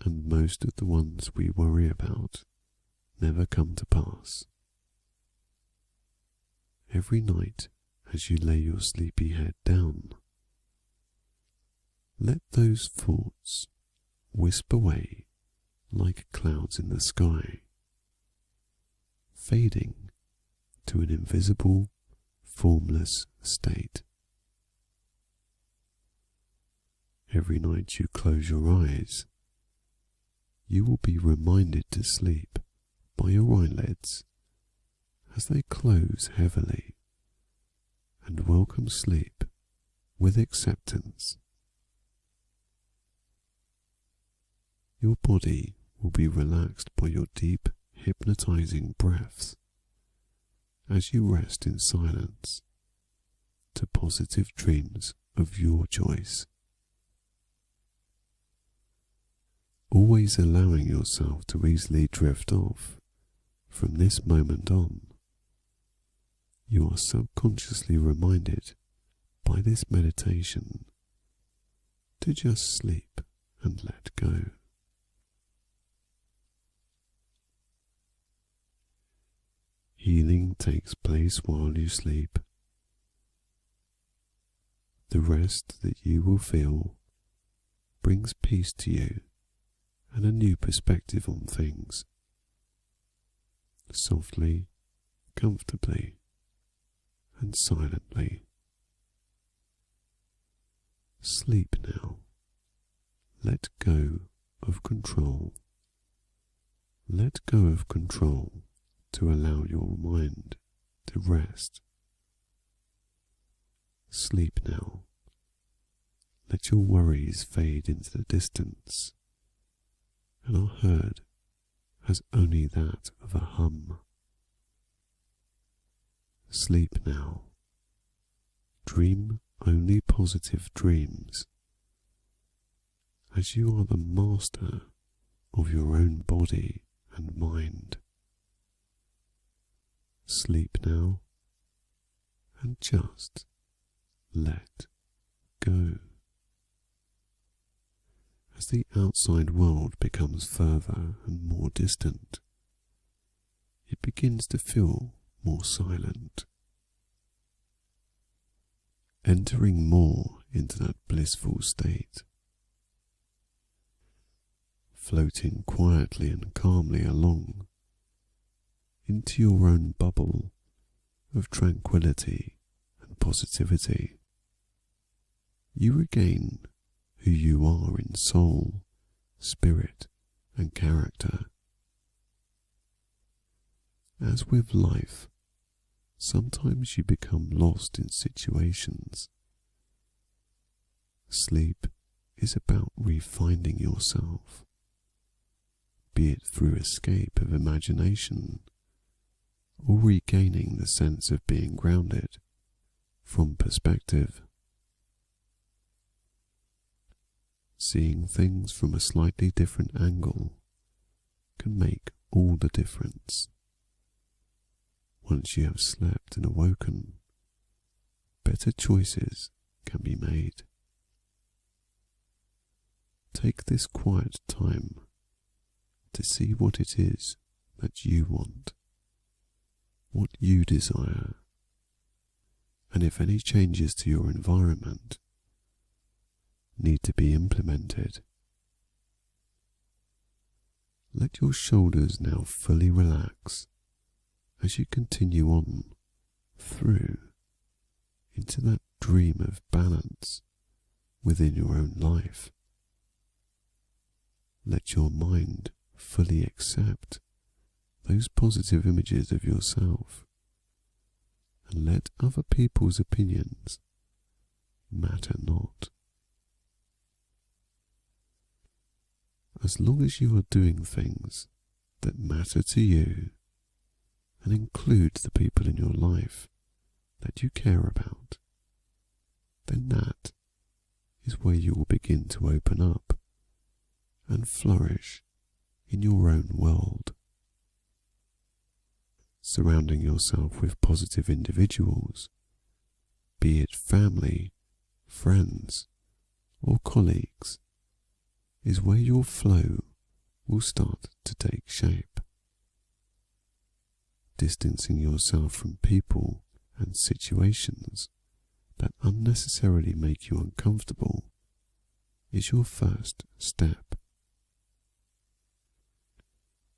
and most of the ones we worry about never come to pass. Every night as you lay your sleepy head down, let those thoughts wisp away like clouds in the sky, fading to an invisible, formless state. Every night you close your eyes, you will be reminded to sleep by your eyelids as they close heavily, and welcome sleep with acceptance. Your body will be relaxed by your deep, hypnotizing breaths as you rest in silence to positive dreams of your choice. Always allowing yourself to easily drift off from this moment on, you are subconsciously reminded by this meditation to just sleep and let go. Healing takes place while you sleep. The rest that you will feel brings peace to you and a new perspective on things. Softly, comfortably, and silently. Sleep now. Let go of control. Let go of control to allow your mind to rest. Sleep now. Let your worries fade into the distance and are heard as only that of a hum. Sleep now. Dream only positive dreams, as you are the master of your own body and mind. Sleep now and just let go. As the outside world becomes further and more distant, it begins to feel more silent. Entering more into that blissful state, floating quietly and calmly along into your own bubble of tranquility and positivity. You regain who you are in soul, spirit, and character. As with life, sometimes you become lost in situations. Sleep is about refinding yourself, be it through escape of imagination or regaining the sense of being grounded from perspective. Seeing things from a slightly different angle can make all the difference. Once you have slept and awoken, better choices can be made. Take this quiet time to see what it is that you want, what you desire, and if any changes to your environment need to be implemented. Let your shoulders now fully relax as you continue on through into that dream of balance within your own life. Let your mind fully accept those positive images of yourself, and let other people's opinions matter not. As long as you are doing things that matter to you and include the people in your life that you care about, then that is where you will begin to open up and flourish in your own world. Surrounding yourself with positive individuals, be it family, friends, or colleagues, is where your flow will start to take shape. Distancing yourself from people and situations that unnecessarily make you uncomfortable is your first step.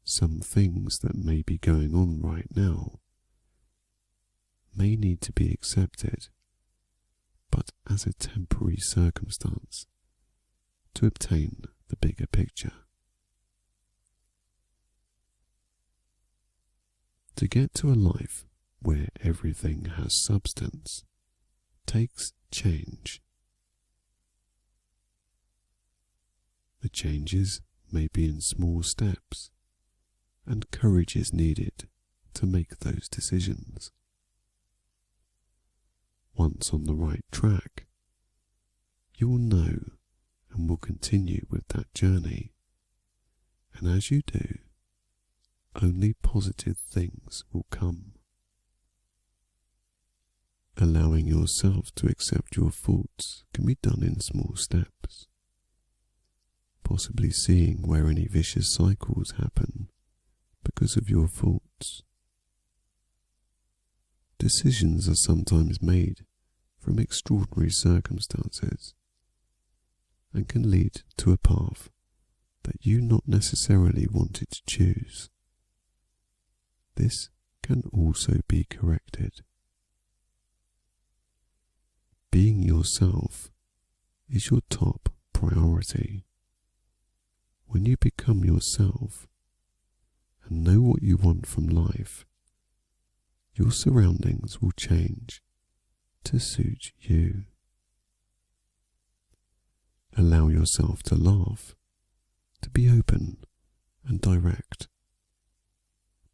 Some things that may be going on right now may need to be accepted, but as a temporary circumstance to obtain the bigger picture. To get to a life where everything has substance takes change. The changes may be in small steps, and courage is needed to make those decisions. Once on the right track, you will know and will continue with that journey, and as you do, only positive things will come. Allowing yourself to accept your faults can be done in small steps, possibly seeing where any vicious cycles happen because of your faults. Decisions are sometimes made from extraordinary circumstances and can lead to a path that you not necessarily wanted to choose. This can also be corrected. Being yourself is your top priority. When you become yourself and know what you want from life, your surroundings will change to suit you. Allow yourself to laugh, to be open and direct.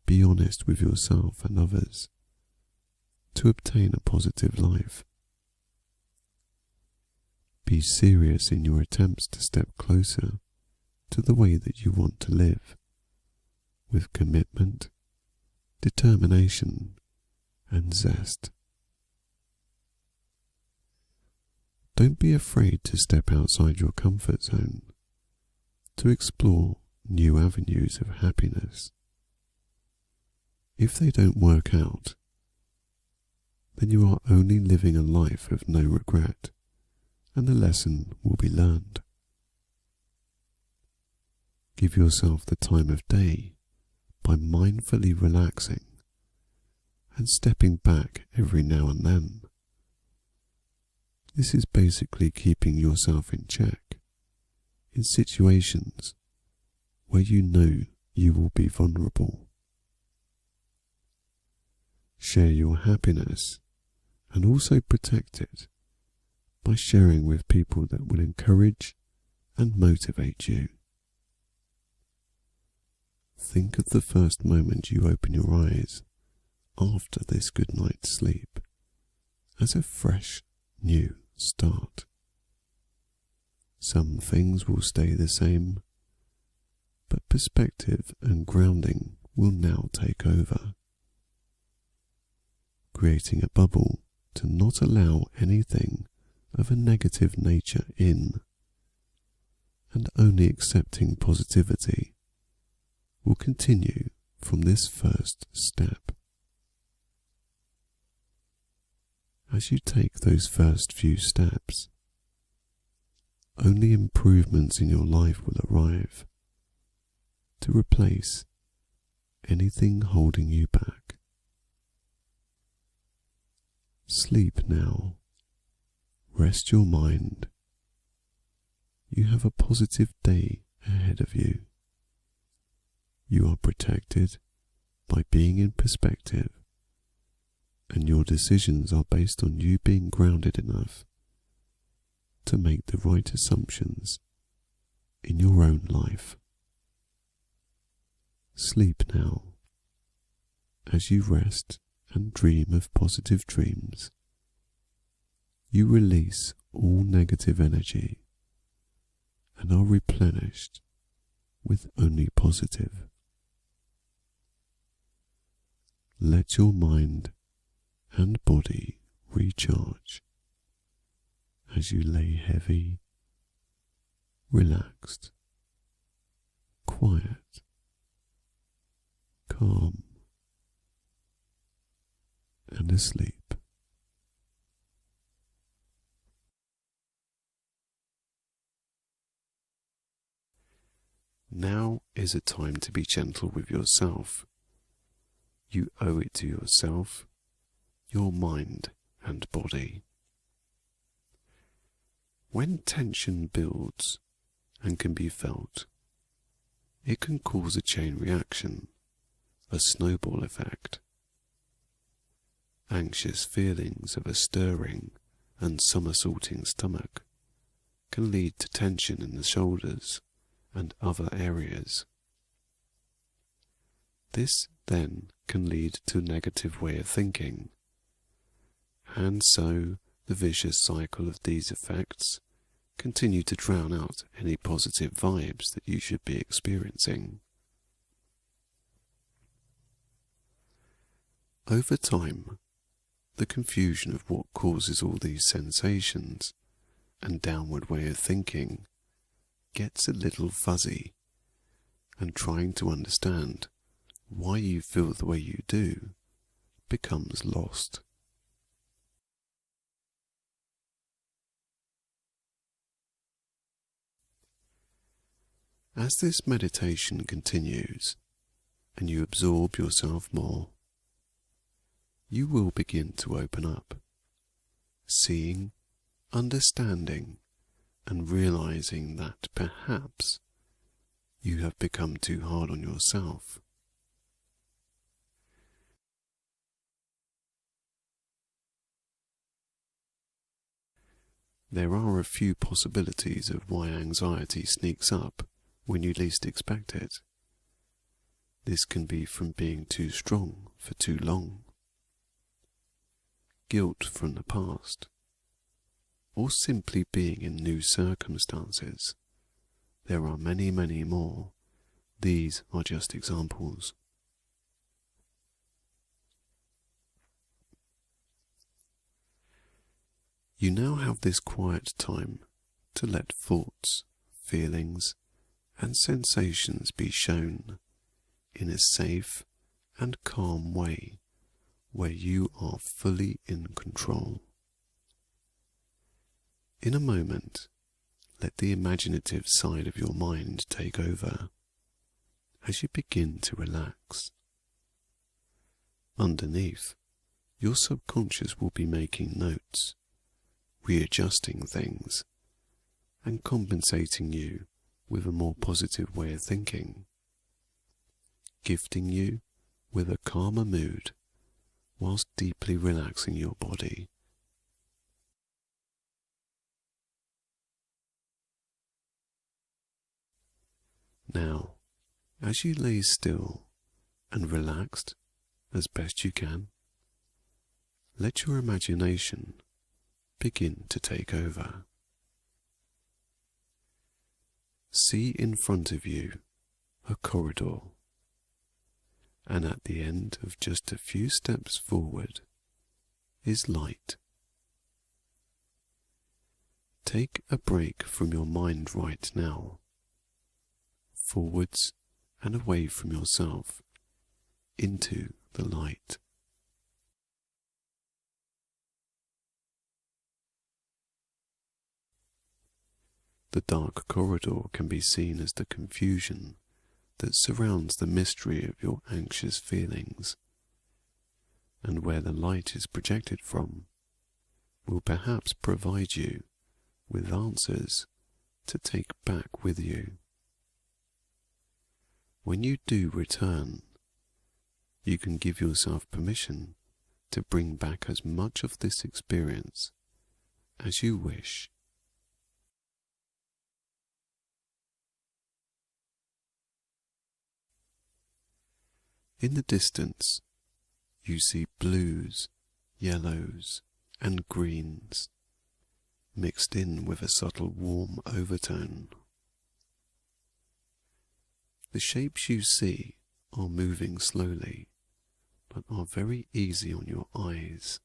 Be honest with yourself and others to obtain a positive life. Be serious in your attempts to step closer to the way that you want to live, with commitment, determination, and zest. Don't be afraid to step outside your comfort zone, to explore new avenues of happiness. If they don't work out, then you are only living a life of no regret, and the lesson will be learned. Give yourself the time of day by mindfully relaxing and stepping back every now and then. This is basically keeping yourself in check in situations where you know you will be vulnerable. Share your happiness and also protect it by sharing with people that will encourage and motivate you. Think of the first moment you open your eyes after this good night's sleep as a fresh, new start. Some things will stay the same, but perspective and grounding will now take over, creating a bubble to not allow anything of a negative nature in, and only accepting positivity will continue from this first step. As you take those first few steps, only improvements in your life will arrive to replace anything holding you back. Sleep now. Rest your mind. You have a positive day ahead of you. You are protected by being in perspective, and your decisions are based on you being grounded enough to make the right assumptions in your own life. Sleep now. As you rest and dream of positive dreams, you release all negative energy and are replenished with only positive. Let your mind and body recharge as you lay heavy, relaxed, quiet, calm, and asleep. Now is a time to be gentle with yourself. You owe it to yourself, your mind and body. When tension builds and can be felt, it can cause a chain reaction, a snowball effect. Anxious feelings of a stirring and somersaulting stomach can lead to tension in the shoulders and other areas. This then can lead to a negative way of thinking, and so the vicious cycle of these effects continue to drown out any positive vibes that you should be experiencing. Over time, the confusion of what causes all these sensations and downward way of thinking gets a little fuzzy, and trying to understand why you feel the way you do becomes lost. As this meditation continues and you absorb yourself more, you will begin to open up, seeing, understanding, and realizing that perhaps you have become too hard on yourself. There are a few possibilities of why anxiety sneaks up when you least expect it. This can be from being too strong for too long, guilt from the past, or simply being in new circumstances. There are many, many more. These are just examples. You now have this quiet time to let thoughts, feelings, and sensations be shown in a safe and calm way where you are fully in control. In a moment, let the imaginative side of your mind take over as you begin to relax. Underneath, your subconscious will be making notes, readjusting things, and compensating you with a more positive way of thinking, gifting you with a calmer mood whilst deeply relaxing your body. Now, as you lay still and relaxed as best you can, let your imagination begin to take over. See in front of you a corridor, and at the end of just a few steps forward is light. Take a break from your mind right now, forwards and away from yourself into the light. The dark corridor can be seen as the confusion that surrounds the mystery of your anxious feelings, and where the light is projected from will perhaps provide you with answers to take back with you. When you do return, you can give yourself permission to bring back as much of this experience as you wish. In the distance, you see blues, yellows, and greens mixed in with a subtle warm overtone. The shapes you see are moving slowly, but are very easy on your eyes.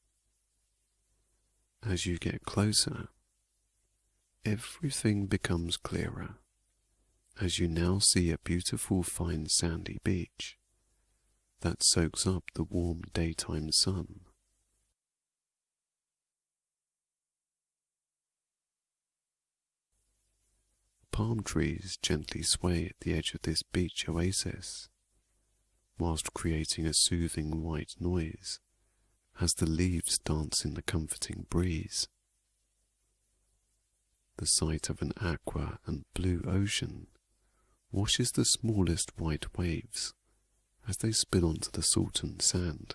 As you get closer, everything becomes clearer, as you now see a beautiful fine sandy beach that soaks up the warm daytime sun. Palm trees gently sway at the edge of this beach oasis, whilst creating a soothing white noise as the leaves dance in the comforting breeze. The sight of an aqua and blue ocean washes the smallest white waves as they spill onto the salted sand,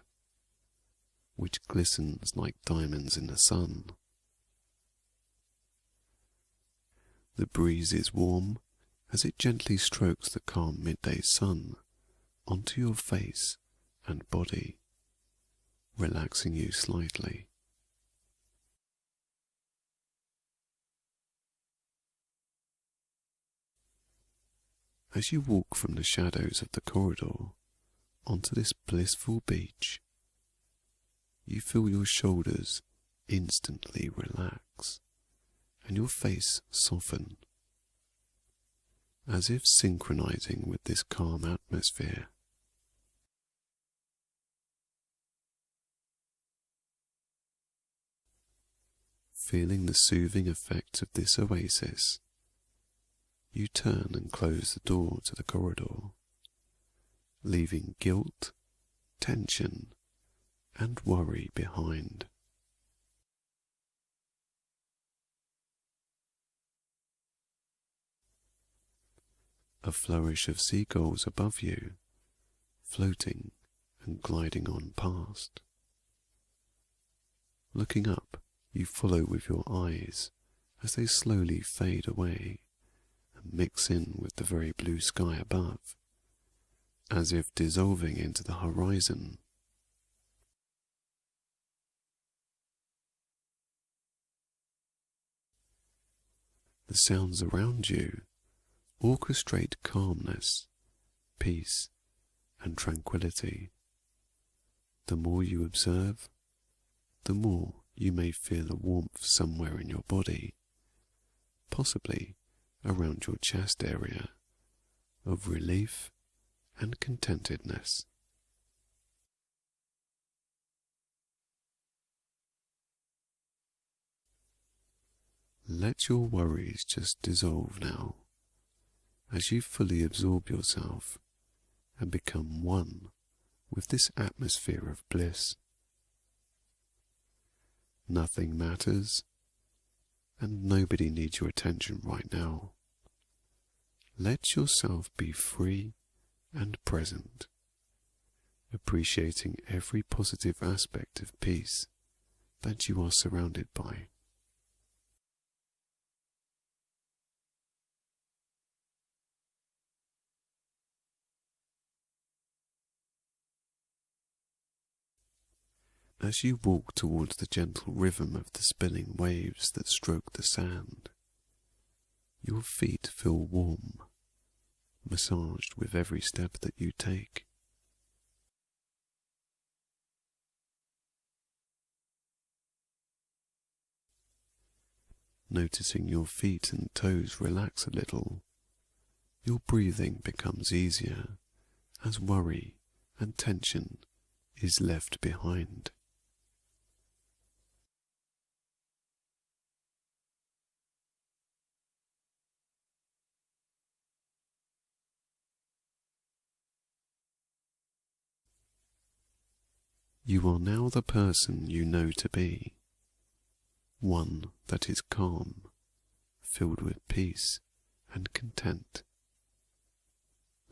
which glistens like diamonds in the sun. The breeze is warm as it gently strokes the calm midday sun onto your face and body, relaxing you slightly. As you walk from the shadows of the corridor onto this blissful beach, you feel your shoulders instantly relax and your face soften, as if synchronizing with this calm atmosphere. Feeling the soothing effects of this oasis, you turn and close the door to the corridor, leaving guilt, tension, and worry behind. A flourish of seagulls above you, floating and gliding on past. Looking up, you follow with your eyes as they slowly fade away and mix in with the very blue sky above, as if dissolving into the horizon. The sounds around you orchestrate calmness, peace, and tranquility. The more you observe, the more you may feel a warmth somewhere in your body, possibly around your chest area, of relief and contentedness. Let your worries just dissolve now, as you fully absorb yourself and become one with this atmosphere of bliss. Nothing matters, and nobody needs your attention right now. Let yourself be free and present, appreciating every positive aspect of peace that you are surrounded by. As you walk towards the gentle rhythm of the spilling waves that stroke the sand, your feet feel warm, massaged with every step that you take. Noticing your feet and toes relax a little, your breathing becomes easier as worry and tension is left behind. You are now the person you know to be, one that is calm, filled with peace and content,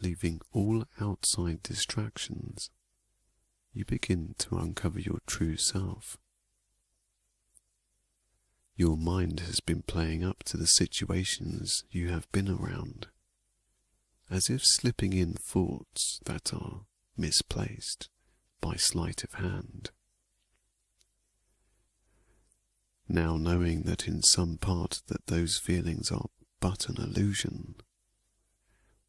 leaving all outside distractions. You begin to uncover your true self. Your mind has been playing up to the situations you have been around, as if slipping in thoughts that are misplaced by sleight of hand. Now knowing that in some part that those feelings are but an illusion,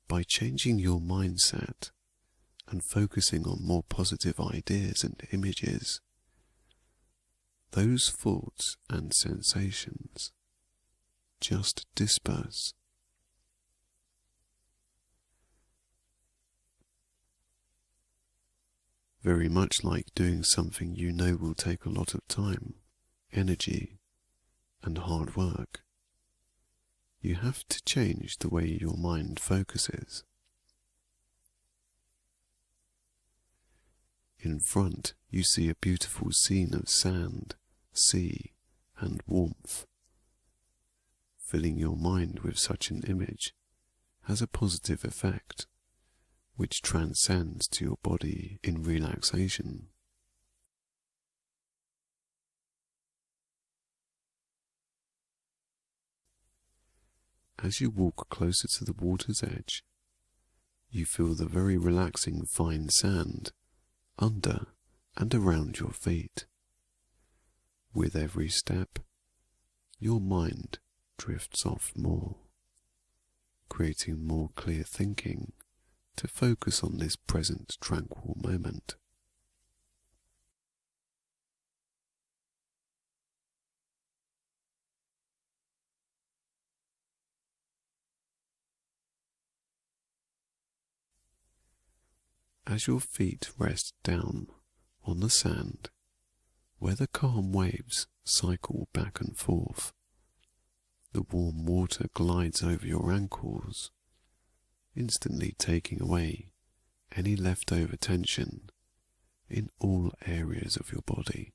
by changing your mindset and focusing on more positive ideas and images, those thoughts and sensations just disperse. Very much like doing something you know will take a lot of time, energy, and hard work. You have to change the way your mind focuses. In front, you see a beautiful scene of sand, sea, and warmth. Filling your mind with such an image has a positive effect, which transcends to your body in relaxation. As you walk closer to the water's edge, you feel the very relaxing fine sand under and around your feet. With every step, your mind drifts off more, creating more clear thinking to focus on this present tranquil moment. As your feet rest down on the sand, where the calm waves cycle back and forth, the warm water glides over your ankles, instantly taking away any leftover tension in all areas of your body.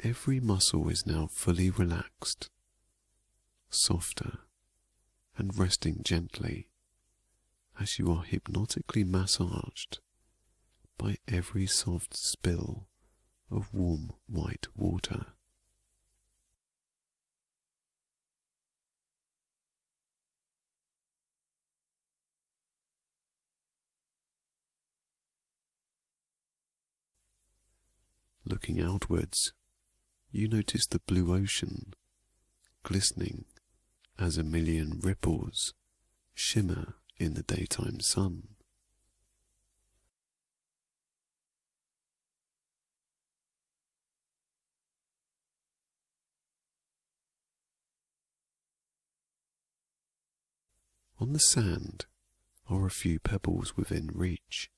Every muscle is now fully relaxed, softer, and resting gently as you are hypnotically massaged by every soft spill of warm white water. Looking outwards, you notice the blue ocean glistening as a million ripples shimmer in the daytime sun. On the sand are a few pebbles within reach.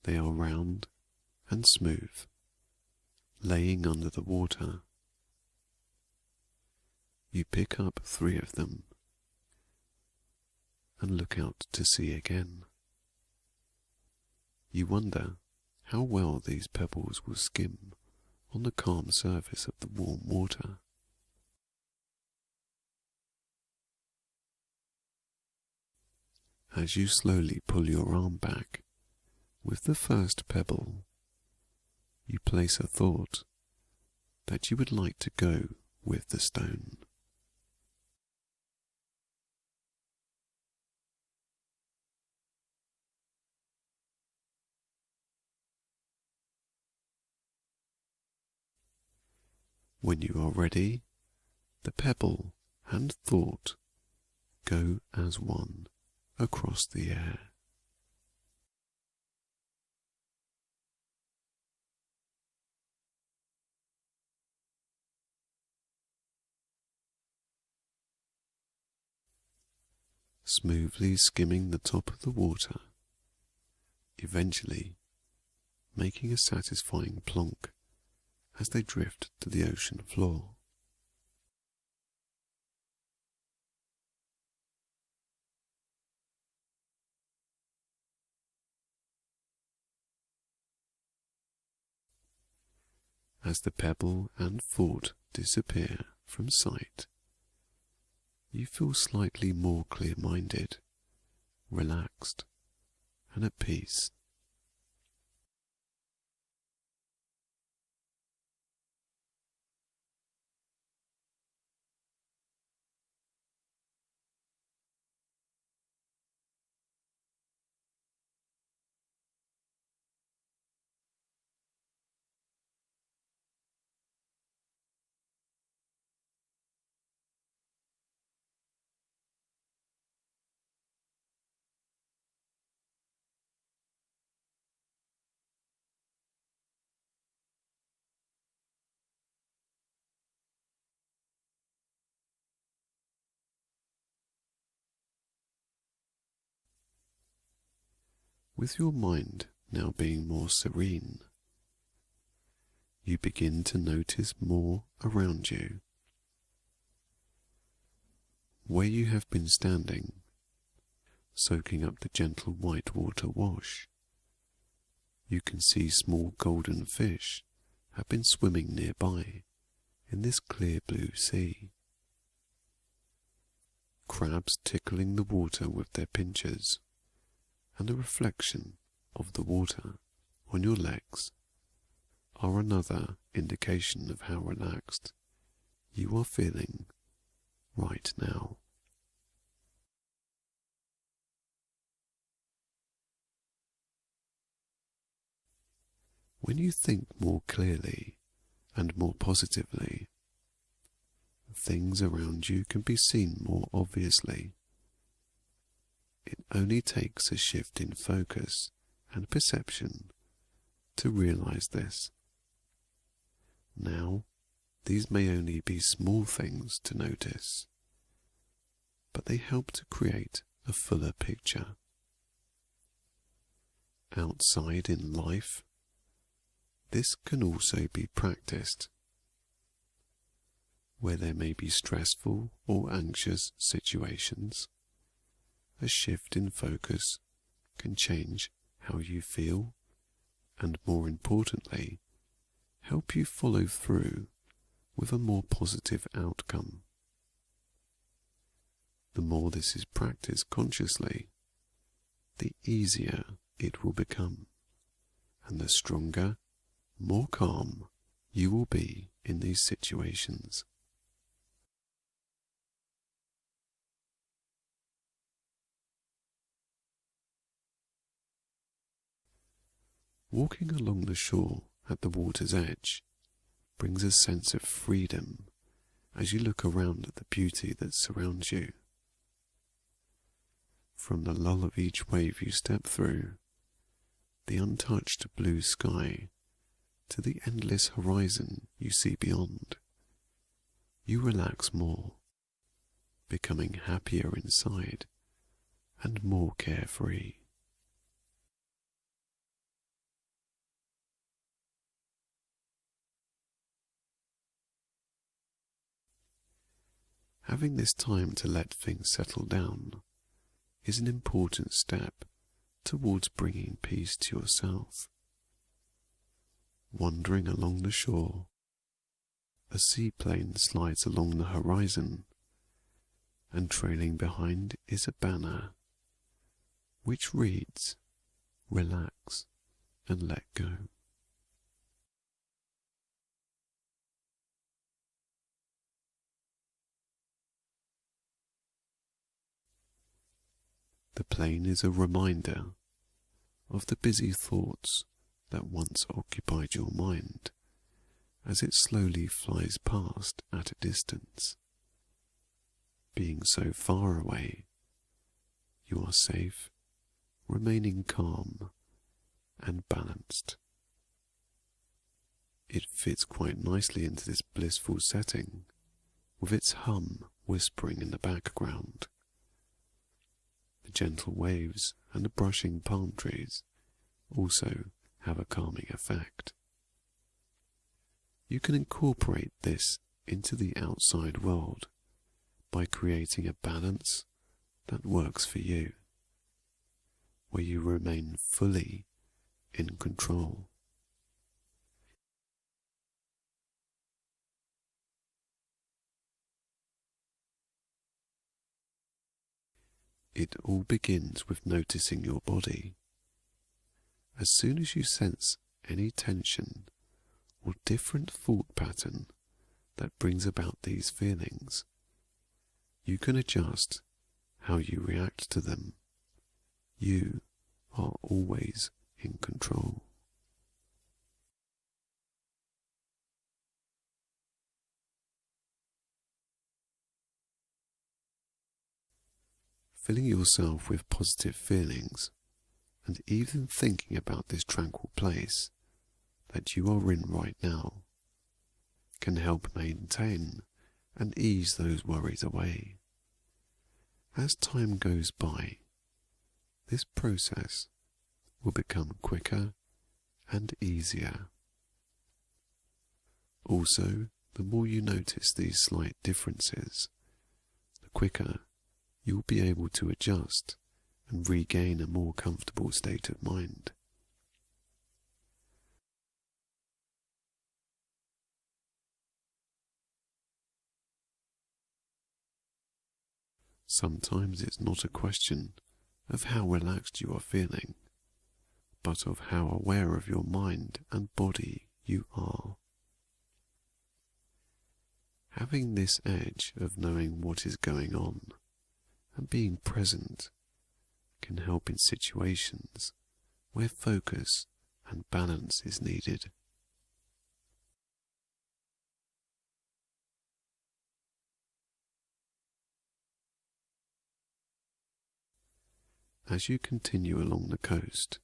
They are round and smooth, laying under the water. You pick up 3 of them and look out to sea again. You wonder how well these pebbles will skim on the calm surface of the warm water. As you slowly pull your arm back with the first pebble, you place a thought that you would like to go with the stone. When you are ready, the pebble and thought go as one across the air. Smoothly skimming the top of the water, eventually making a satisfying plonk as they drift to the ocean floor. As the pebble and thought disappear from sight, you feel slightly more clear-minded, relaxed, and at peace. With your mind now being more serene, you begin to notice more around you. Where you have been standing, soaking up the gentle white water wash, you can see small golden fish have been swimming nearby in this clear blue sea. Crabs tickling the water with their pinchers, and the reflection of the water on your legs are another indication of how relaxed you are feeling right now. When you think more clearly and more positively, things around you can be seen more obviously. It only takes a shift in focus and perception to realize this. Now, these may only be small things to notice, but they help to create a fuller picture. Outside in life, this can also be practiced. Where there may be stressful or anxious situations, a shift in focus can change how you feel and, more importantly, help you follow through with a more positive outcome. The more this is practiced consciously, the easier it will become, and the stronger, more calm you will be in these situations. Walking along the shore at the water's edge brings a sense of freedom as you look around at the beauty that surrounds you. From the lull of each wave you step through, the untouched blue sky, to the endless horizon you see beyond, you relax more, becoming happier inside and more carefree. Having this time to let things settle down is an important step towards bringing peace to yourself. Wandering along the shore, a seaplane slides along the horizon, and trailing behind is a banner which reads, "Relax and let go." The plane is a reminder of the busy thoughts that once occupied your mind as it slowly flies past at a distance. Being so far away, you are safe, remaining calm and balanced. It fits quite nicely into this blissful setting, with its hum whispering in the background. The gentle waves and the brushing palm trees also have a calming effect. You can incorporate this into the outside world by creating a balance that works for you, where you remain fully in control. It all begins with noticing your body. As soon as you sense any tension or different thought pattern that brings about these feelings, you can adjust how you react to them. You are always in control. Filling yourself with positive feelings and even thinking about this tranquil place that you are in right now can help maintain and ease those worries away. As time goes by, this process will become quicker and easier. Also, the more you notice these slight differences, the quicker you'll be able to adjust and regain a more comfortable state of mind. Sometimes it's not a question of how relaxed you are feeling, but of how aware of your mind and body you are. Having this edge of knowing what is going on and being present can help in situations where focus and balance is needed. As you continue along the coast,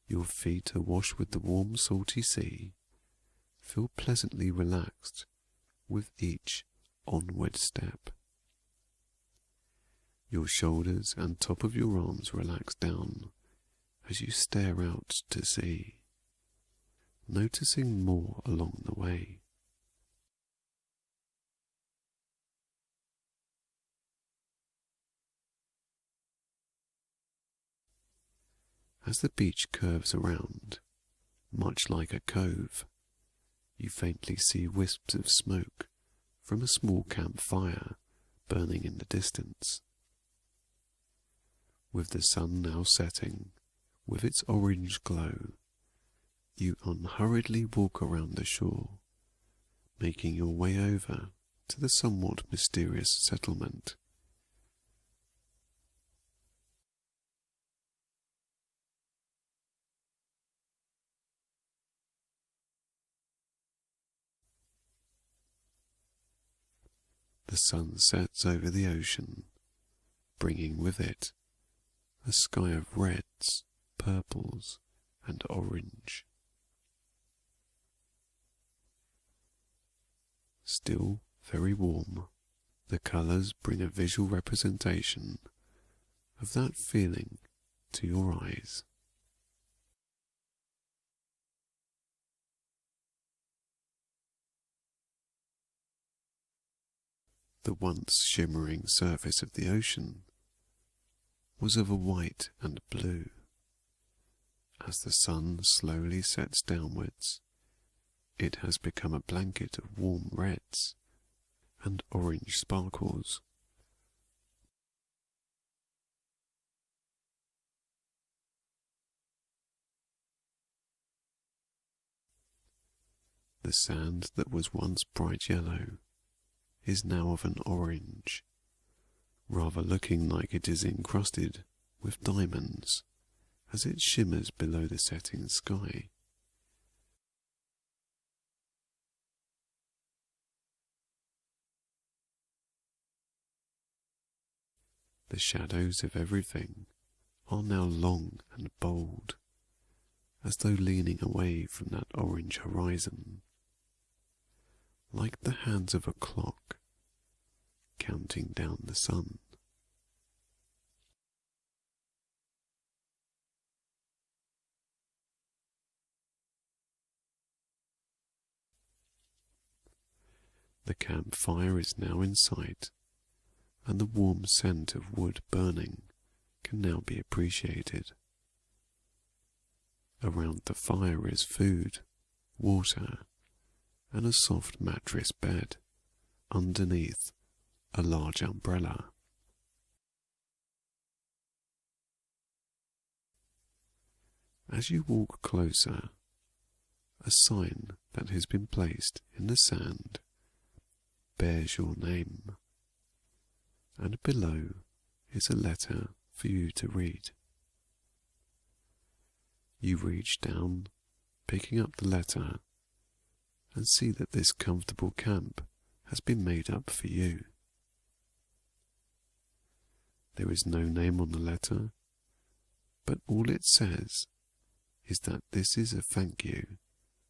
your feet awash with the warm salty sea, feel pleasantly relaxed with each onward step. Your shoulders and top of your arms relax down as you stare out to sea, noticing more along the way. As the beach curves around, much like a cove, you faintly see wisps of smoke from a small campfire burning in the distance. With the sun now setting, with its orange glow, you unhurriedly walk around the shore, making your way over to the somewhat mysterious settlement. The sun sets over the ocean, bringing with it a sky of reds, purples, and orange. Still very warm, the colours bring a visual representation of that feeling to your eyes. The once shimmering surface of the ocean was of a white and blue. As the sun slowly sets downwards, it has become a blanket of warm reds and orange sparkles. The sand that was once bright yellow is now of an orange, rather looking like it is encrusted with diamonds as it shimmers below the setting sky. The shadows of everything are now long and bold, as though leaning away from that orange horizon, like the hands of a clock counting down the sun. The campfire is now in sight, and the warm scent of wood burning can now be appreciated. Around the fire is food, water, and a soft mattress bed underneath a large umbrella. As you walk closer, a sign that has been placed in the sand bears your name, and below is a letter for you to read. You reach down, picking up the letter, and see that this comfortable camp has been made up for you. There is no name on the letter, but all it says is that this is a thank you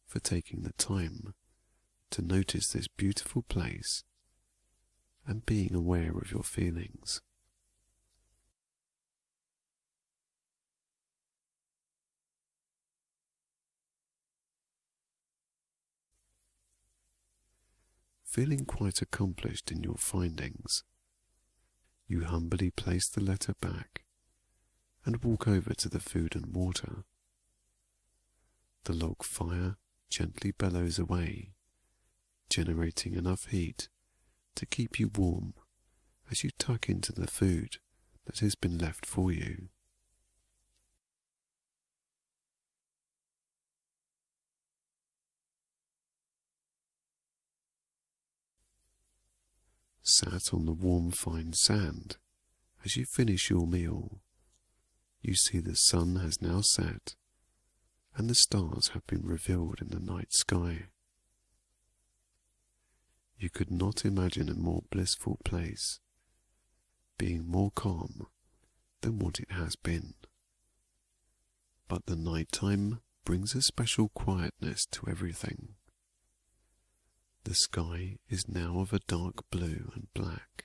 for taking the time to notice this beautiful place and being aware of your feelings. Feeling quite accomplished in your findings, you humbly place the letter back and walk over to the food and water. The log fire gently bellows away, generating enough heat to keep you warm as you tuck into the food that has been left for you. Sat on the warm fine sand, as you finish your meal, you see the sun has now set and the stars have been revealed in the night sky. You could not imagine a more blissful place, being more calm than what it has been. But the night time brings a special quietness to everything. The sky is now of a dark blue and black,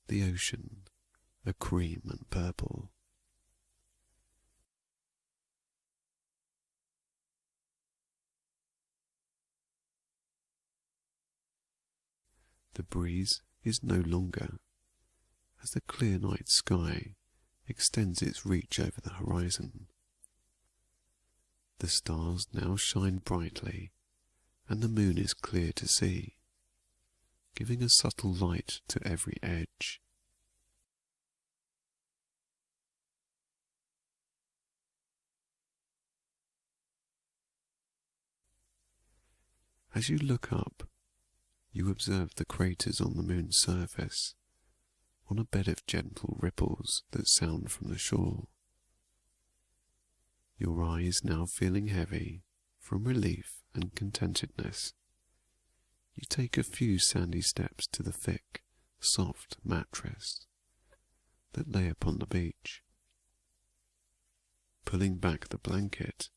the ocean a cream and purple. The breeze is no longer, as the clear night sky extends its reach over the horizon. The stars now shine brightly, and the moon is clear to see, giving a subtle light to every edge. As you look up, you observe the craters on the moon's surface, on a bed of gentle ripples that sound from the shore. Your eyes now feeling heavy from relief and contentedness, you take a few sandy steps to the thick, soft mattress that lay upon the beach. Pulling back the blanket,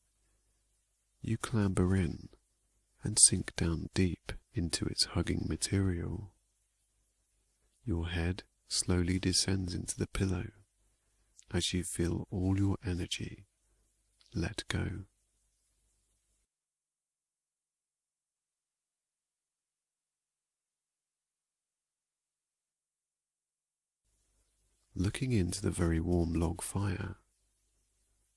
you clamber in and sink down deep into its hugging material. Your head slowly descends into the pillow as you feel all your energy let go. Looking into the very warm log fire,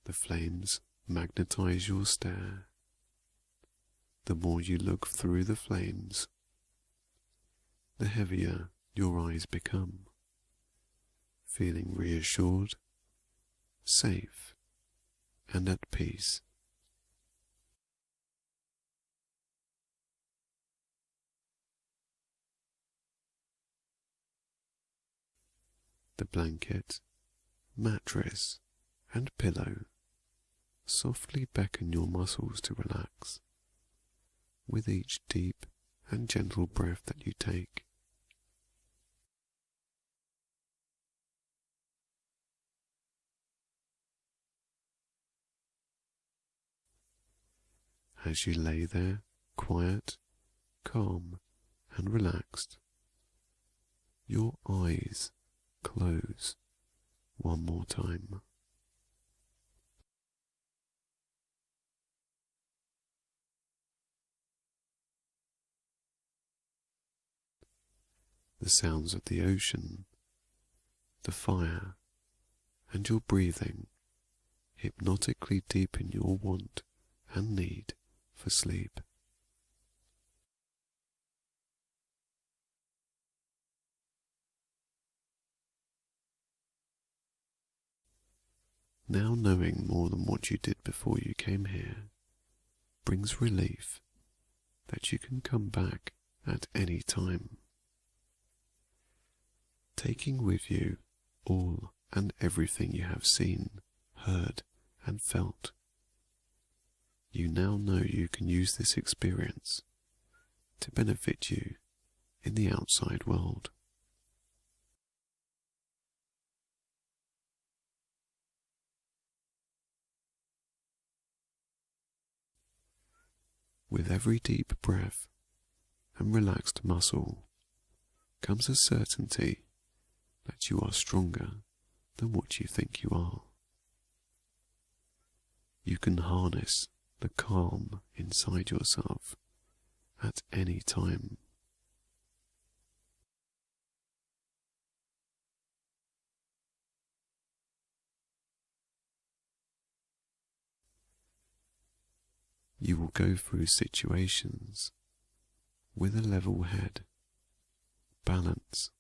the flames magnetize your stare. The more you look through the flames, the heavier your eyes become, feeling reassured, safe, and at peace. The blanket, mattress, and pillow softly beckon your muscles to relax with each deep and gentle breath that you take. As you lay there, quiet, calm, and relaxed, your eyes close one more time. The sounds of the ocean, the fire, and your breathing hypnotically deepen your want and need for sleep. Now knowing more than what you did before you came here brings relief that you can come back at any time, taking with you all and everything you have seen, heard, and felt. You now know you can use this experience to benefit you in the outside world. With every deep breath and relaxed muscle comes a certainty that you are stronger than what you think you are. You can harness the calm inside yourself at any time. You will go through situations with a level head, balance,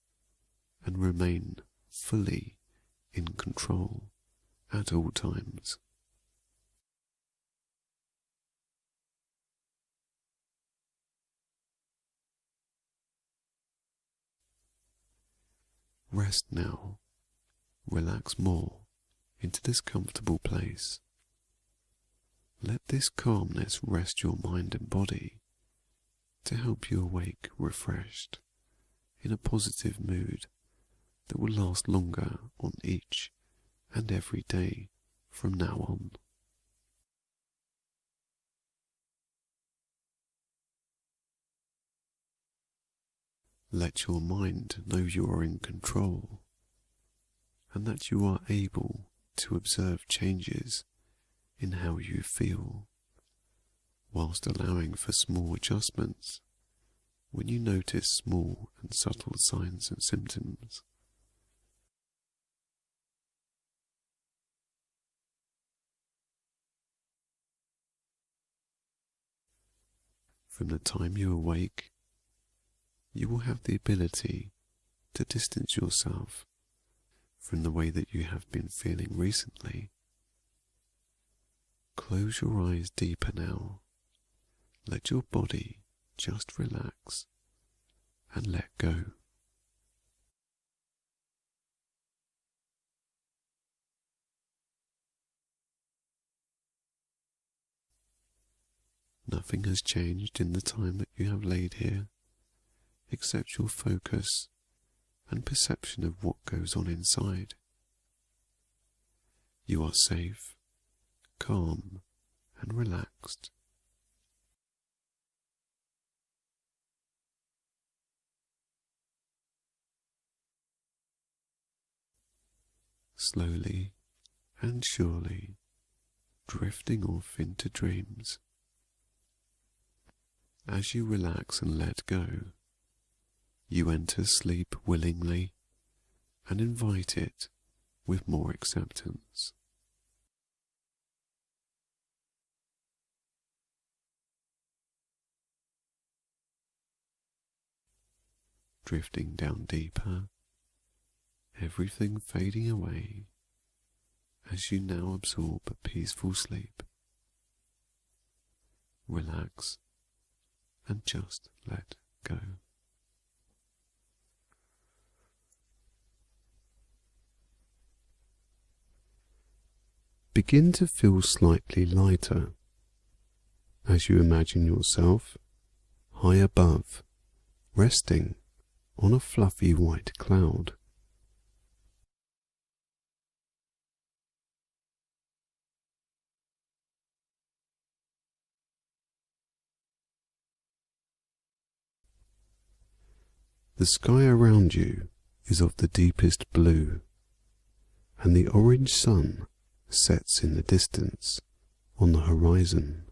and remain fully in control at all times. Rest now. Relax more into this comfortable place. Let this calmness rest your mind and body to help you awake refreshed in a positive mood that will last longer on each and every day from now on. Let your mind know you are in control and that you are able to observe changes in how you feel, whilst allowing for small adjustments when you notice small and subtle signs and symptoms. From the time you awake, you will have the ability to distance yourself from the way that you have been feeling recently. Close your eyes deeper now. Let your body just relax and let go. Nothing has changed in the time that you have laid here, except your focus and perception of what goes on inside. You are safe, calm, and relaxed. Slowly and surely drifting off into dreams. As you relax and let go, you enter sleep willingly and invite it with more acceptance. Drifting down deeper, everything fading away as you now absorb a peaceful sleep. Relax and just let go. Begin to feel slightly lighter as you imagine yourself high above, resting on a fluffy white cloud. The sky around you is of the deepest blue, and the orange sun sets in the distance on the horizon.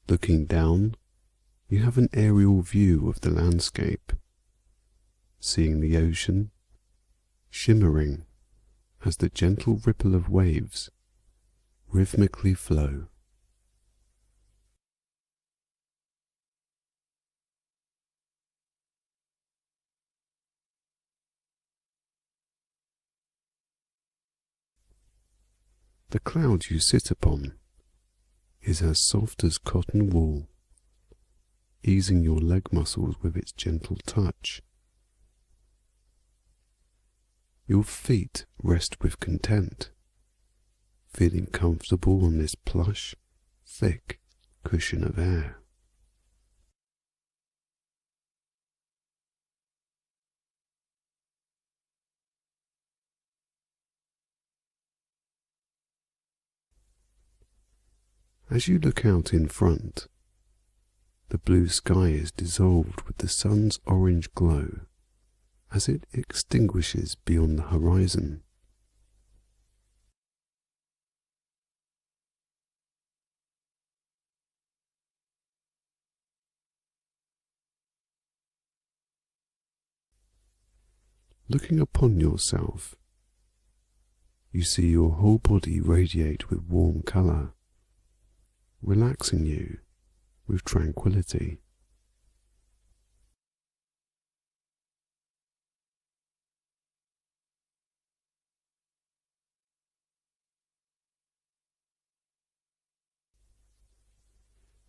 Looking down, you have an aerial view of the landscape, seeing the ocean shimmering as the gentle ripple of waves rhythmically flow. The cloud you sit upon is as soft as cotton wool, easing your leg muscles with its gentle touch. Your feet rest with content, feeling comfortable on this plush, thick cushion of air. As you look out in front, the blue sky is dissolved with the sun's orange glow as it extinguishes beyond the horizon. Looking upon yourself, you see your whole body radiate with warm colour, relaxing you with tranquility.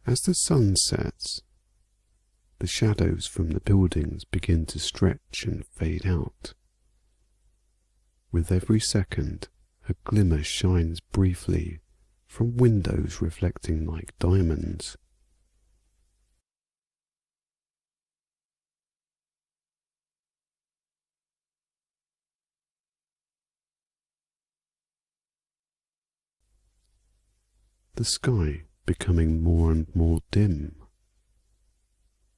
As the sun sets, the shadows from the buildings begin to stretch and fade out. With every second, a glimmer shines briefly from windows reflecting like diamonds. The sky becoming more and more dim.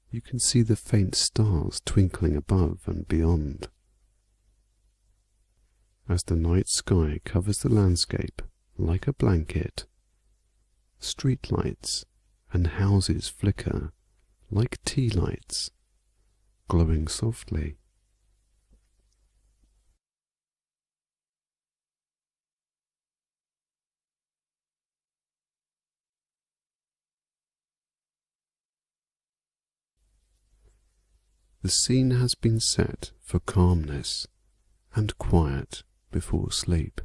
You can see the faint stars twinkling above and beyond. As the night sky covers the landscape like a blanket, streetlights and houses flicker like tea lights, glowing softly. The scene has been set for calmness and quiet before sleep.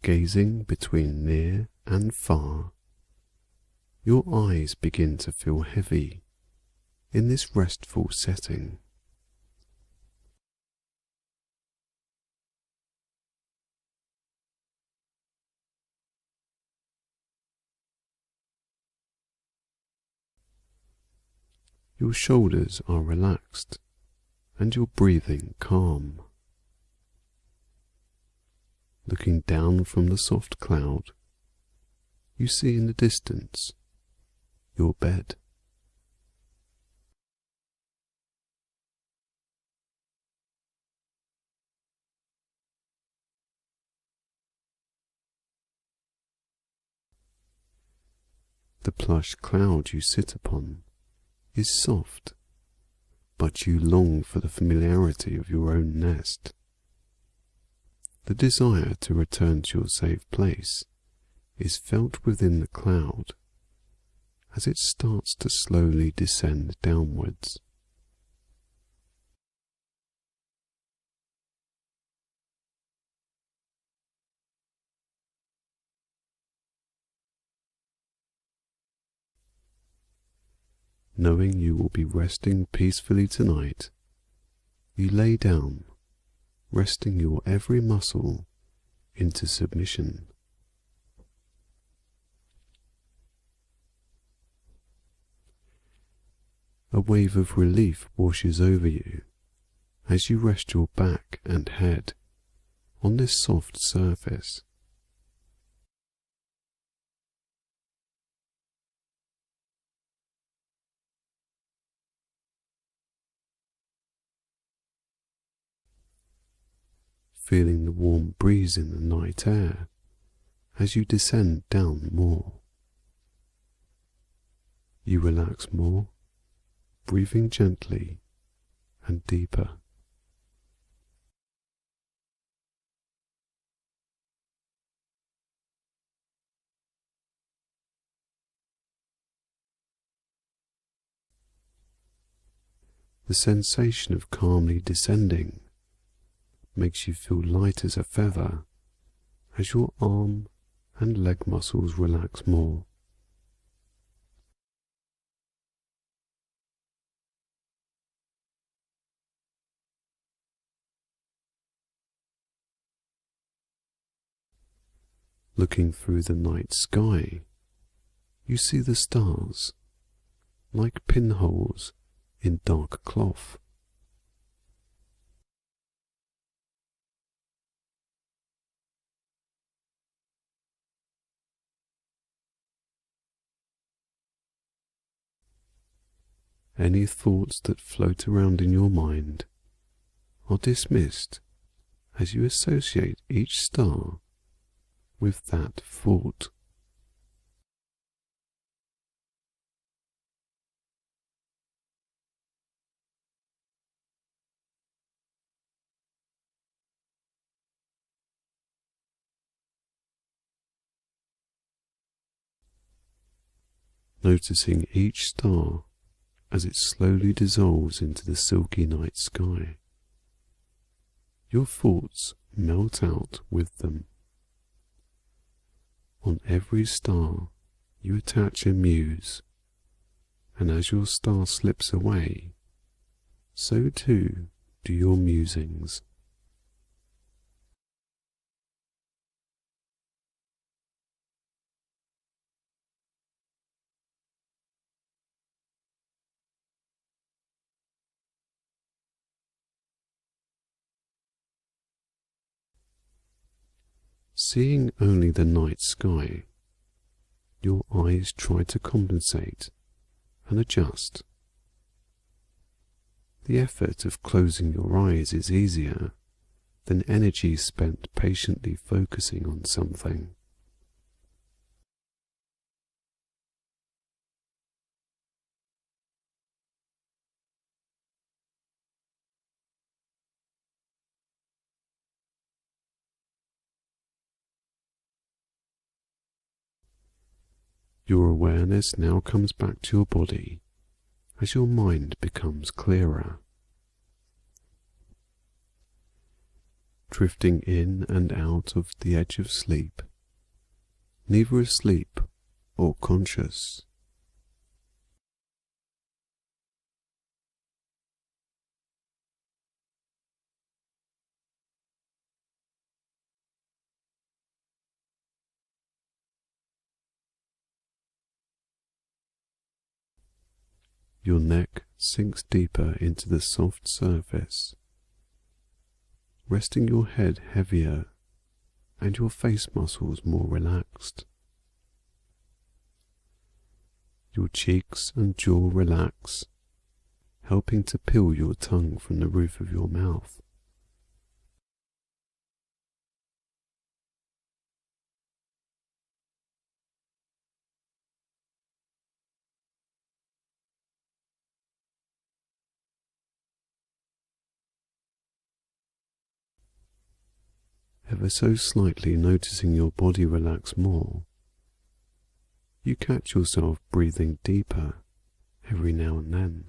Gazing between near and far, your eyes begin to feel heavy in this restful setting. Your shoulders are relaxed and your breathing calm. Looking down from the soft cloud, you see in the distance your bed. The plush cloud you sit upon is soft, but you long for the familiarity of your own nest. The desire to return to your safe place is felt within the cloud as it starts to slowly descend downwards. Knowing you will be resting peacefully tonight, you lay down, resting your every muscle into submission. A wave of relief washes over you as you rest your back and head on this soft surface. Feeling the warm breeze in the night air as you descend down more. You relax more, breathing gently and deeper. The sensation of calmly descending makes you feel light as a feather as your arm and leg muscles relax more. Looking through the night sky, you see the stars like pinholes in dark cloth. Any thoughts that float around in your mind are dismissed as you associate each star with that thought. Noticing each star as it slowly dissolves into the silky night sky. Your thoughts melt out with them. On every star you attach a muse, and as your star slips away, so too do your musings. Seeing only the night sky, your eyes try to compensate and adjust. The effort of closing your eyes is easier than energy spent patiently focusing on something. Your awareness now comes back to your body as your mind becomes clearer. Drifting in and out of the edge of sleep, neither asleep or conscious. Your neck sinks deeper into the soft surface, resting your head heavier and your face muscles more relaxed. Your cheeks and jaw relax, helping to peel your tongue from the roof of your mouth. Ever so slightly noticing your body relax more, you catch yourself breathing deeper every now and then.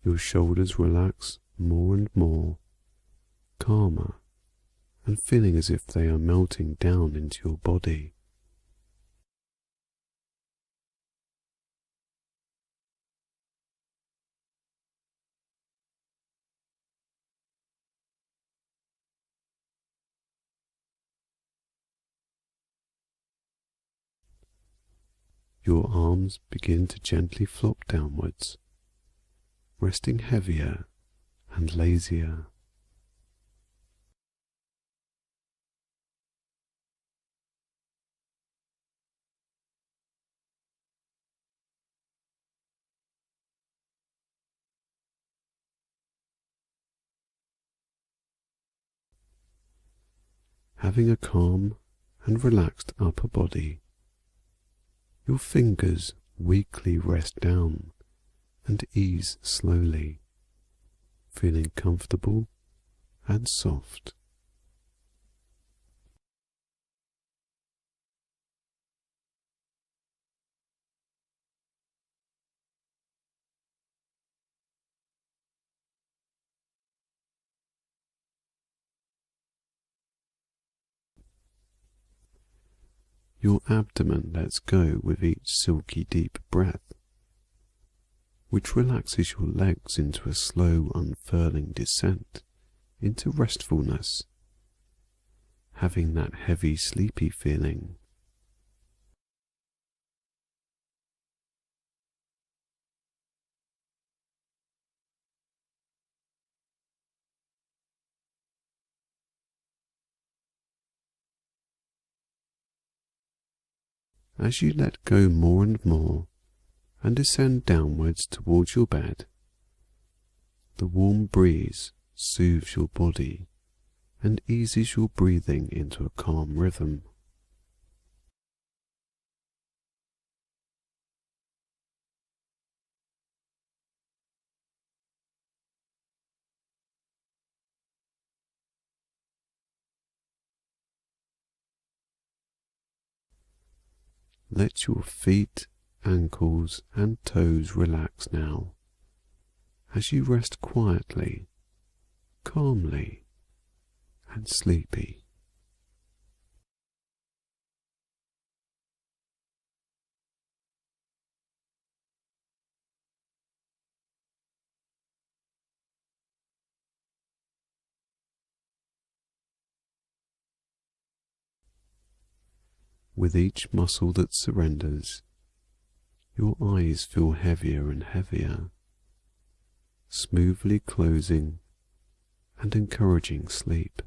Your shoulders relax more and more, calmer, and feeling as if they are melting down into your body. Your arms begin to gently flop downwards, resting heavier and lazier. Having a calm and relaxed upper body, your fingers weakly rest down and ease slowly, feeling comfortable and soft. Your abdomen lets go with each silky deep breath, which relaxes your legs into a slow unfurling descent into restfulness, having that heavy sleepy feeling. As you let go more and more and descend downwards towards your bed, the warm breeze soothes your body and eases your breathing into a calm rhythm. Let your feet, ankles and toes relax now as you rest quietly, calmly and sleepy. With each muscle that surrenders, your eyes feel heavier and heavier, smoothly closing and encouraging sleep.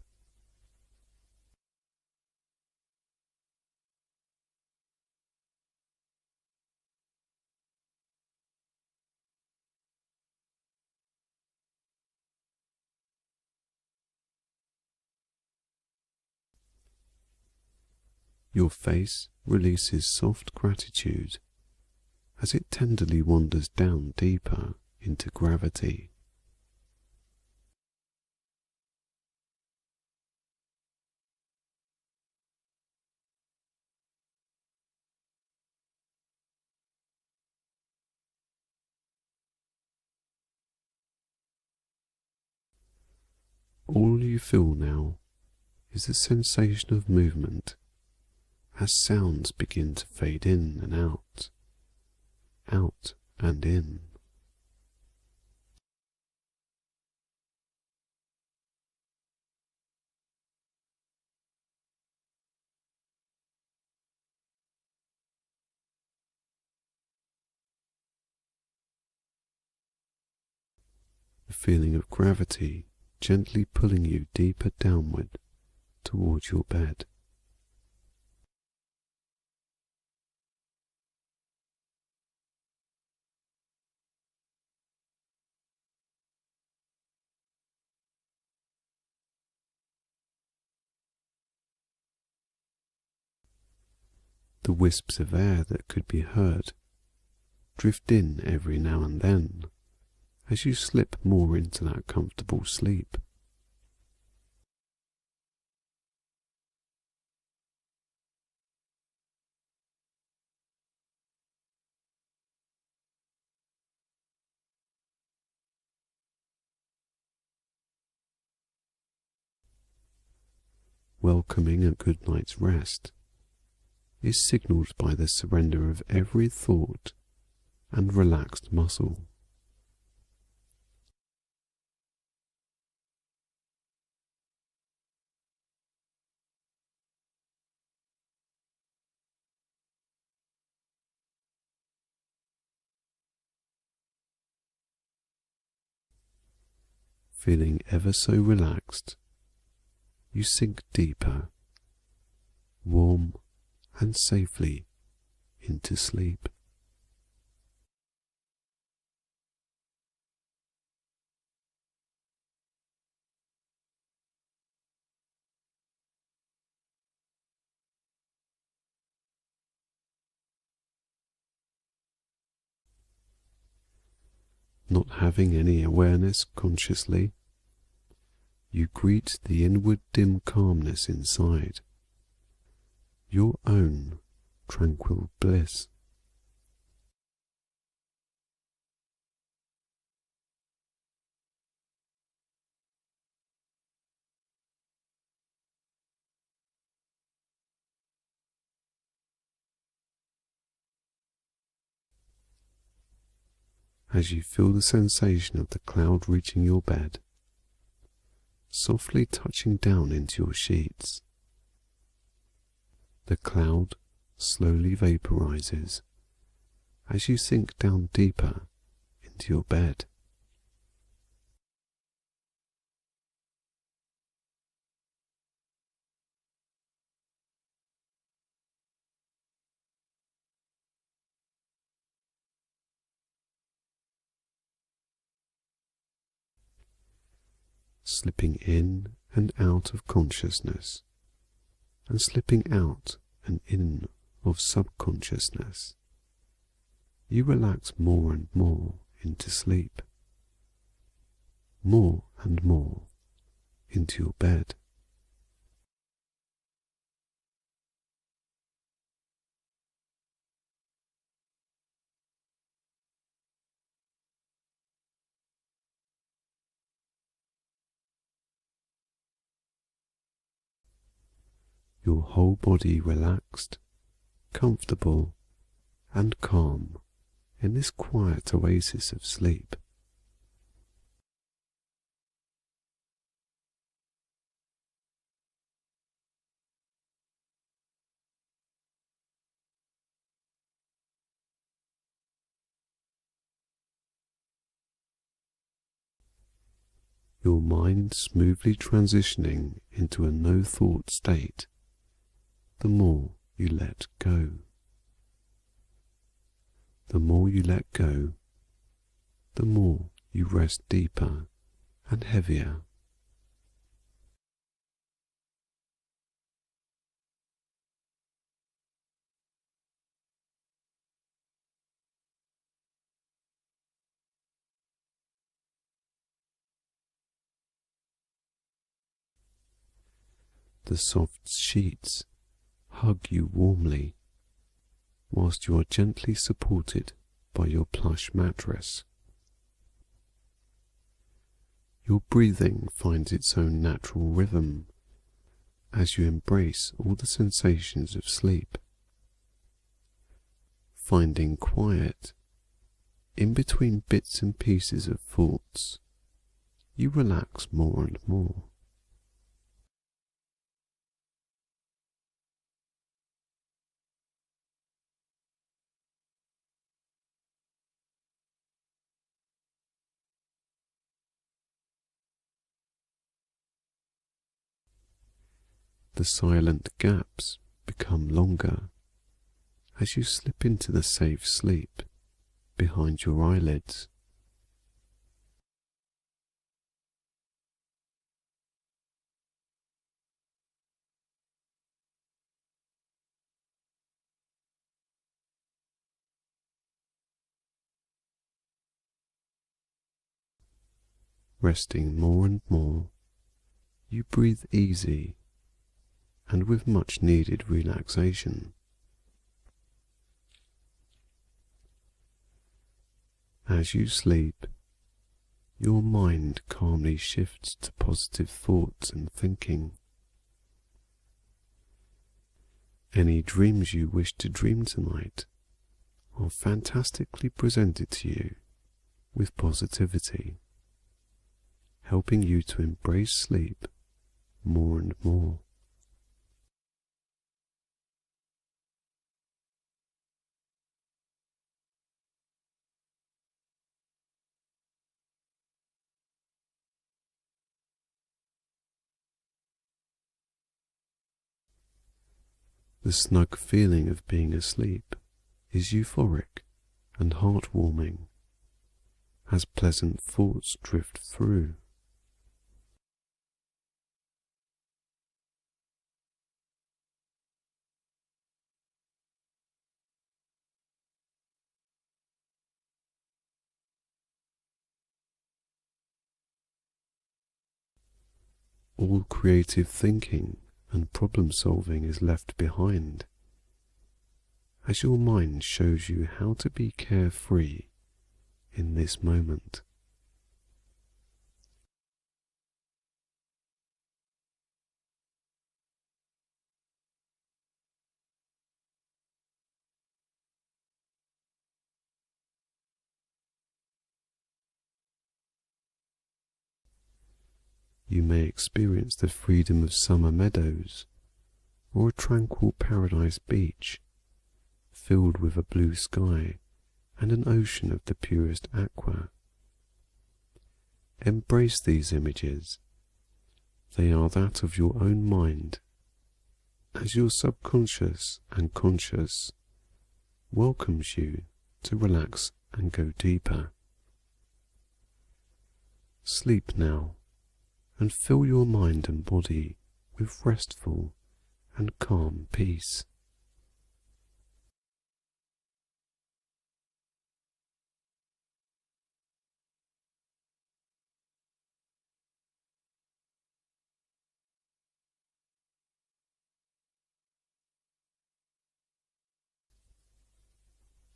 Your face releases soft gratitude as it tenderly wanders down deeper into gravity. All you feel now is the sensation of movement as sounds begin to fade in and out, out and in. The feeling of gravity gently pulling you deeper downward towards your bed. The wisps of air that could be heard drift in every now and then as you slip more into that comfortable sleep. Welcoming a good night's rest is signalled by the surrender of every thought and relaxed muscle. Feeling ever so relaxed, you sink deeper, warm and safely into sleep. Not having any awareness consciously, you greet the inward dim calmness inside, your own tranquil bliss. as you feel the sensation of the cloud reaching your bed, softly touching down into your sheets. The cloud slowly vaporizes as you sink down deeper into your bed. Slipping in and out of consciousness, and slipping out and in of subconsciousness, you relax more and more into sleep, more and more into your bed. Your whole body relaxed, comfortable, and calm in this quiet oasis of sleep. Your mind smoothly transitioning into a no-thought state the more you let go. The more you let go, the more you rest deeper and heavier. The soft sheets hug you warmly, whilst you are gently supported by your plush mattress. Your breathing finds its own natural rhythm as you embrace all the sensations of sleep, finding quiet in between bits and pieces of thoughts. You relax more and more. The silent gaps become longer as you slip into the safe sleep behind your eyelids. Resting more and more, you breathe easy and with much needed relaxation. As you sleep, your mind calmly shifts to positive thoughts and thinking. Any dreams you wish to dream tonight are fantastically presented to you with positivity, helping you to embrace sleep more and more. The snug feeling of being asleep is euphoric and heartwarming as pleasant thoughts drift through. All creative thinking and problem solving is left behind, as your mind shows you how to be carefree in this moment. You may experience the freedom of summer meadows or a tranquil paradise beach filled with a blue sky and an ocean of the purest aqua. Embrace these images. They are that of your own mind, as your subconscious and conscious welcomes you to relax and go deeper. Sleep now and fill your mind and body with restful and calm peace.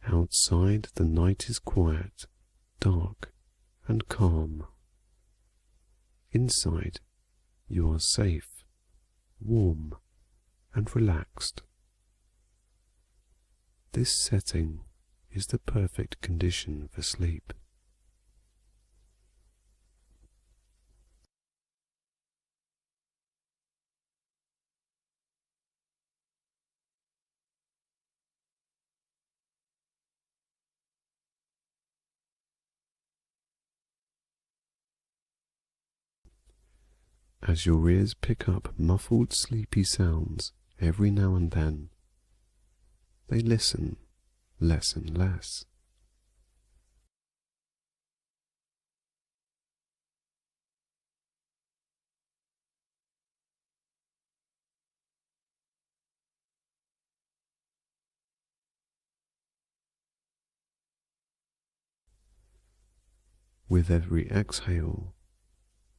Outside, the night is quiet, dark, and calm. Inside, you are safe, warm, and relaxed. This setting is the perfect condition for sleep. As your ears pick up muffled sleepy sounds every now and then, they listen less and less. With every exhale,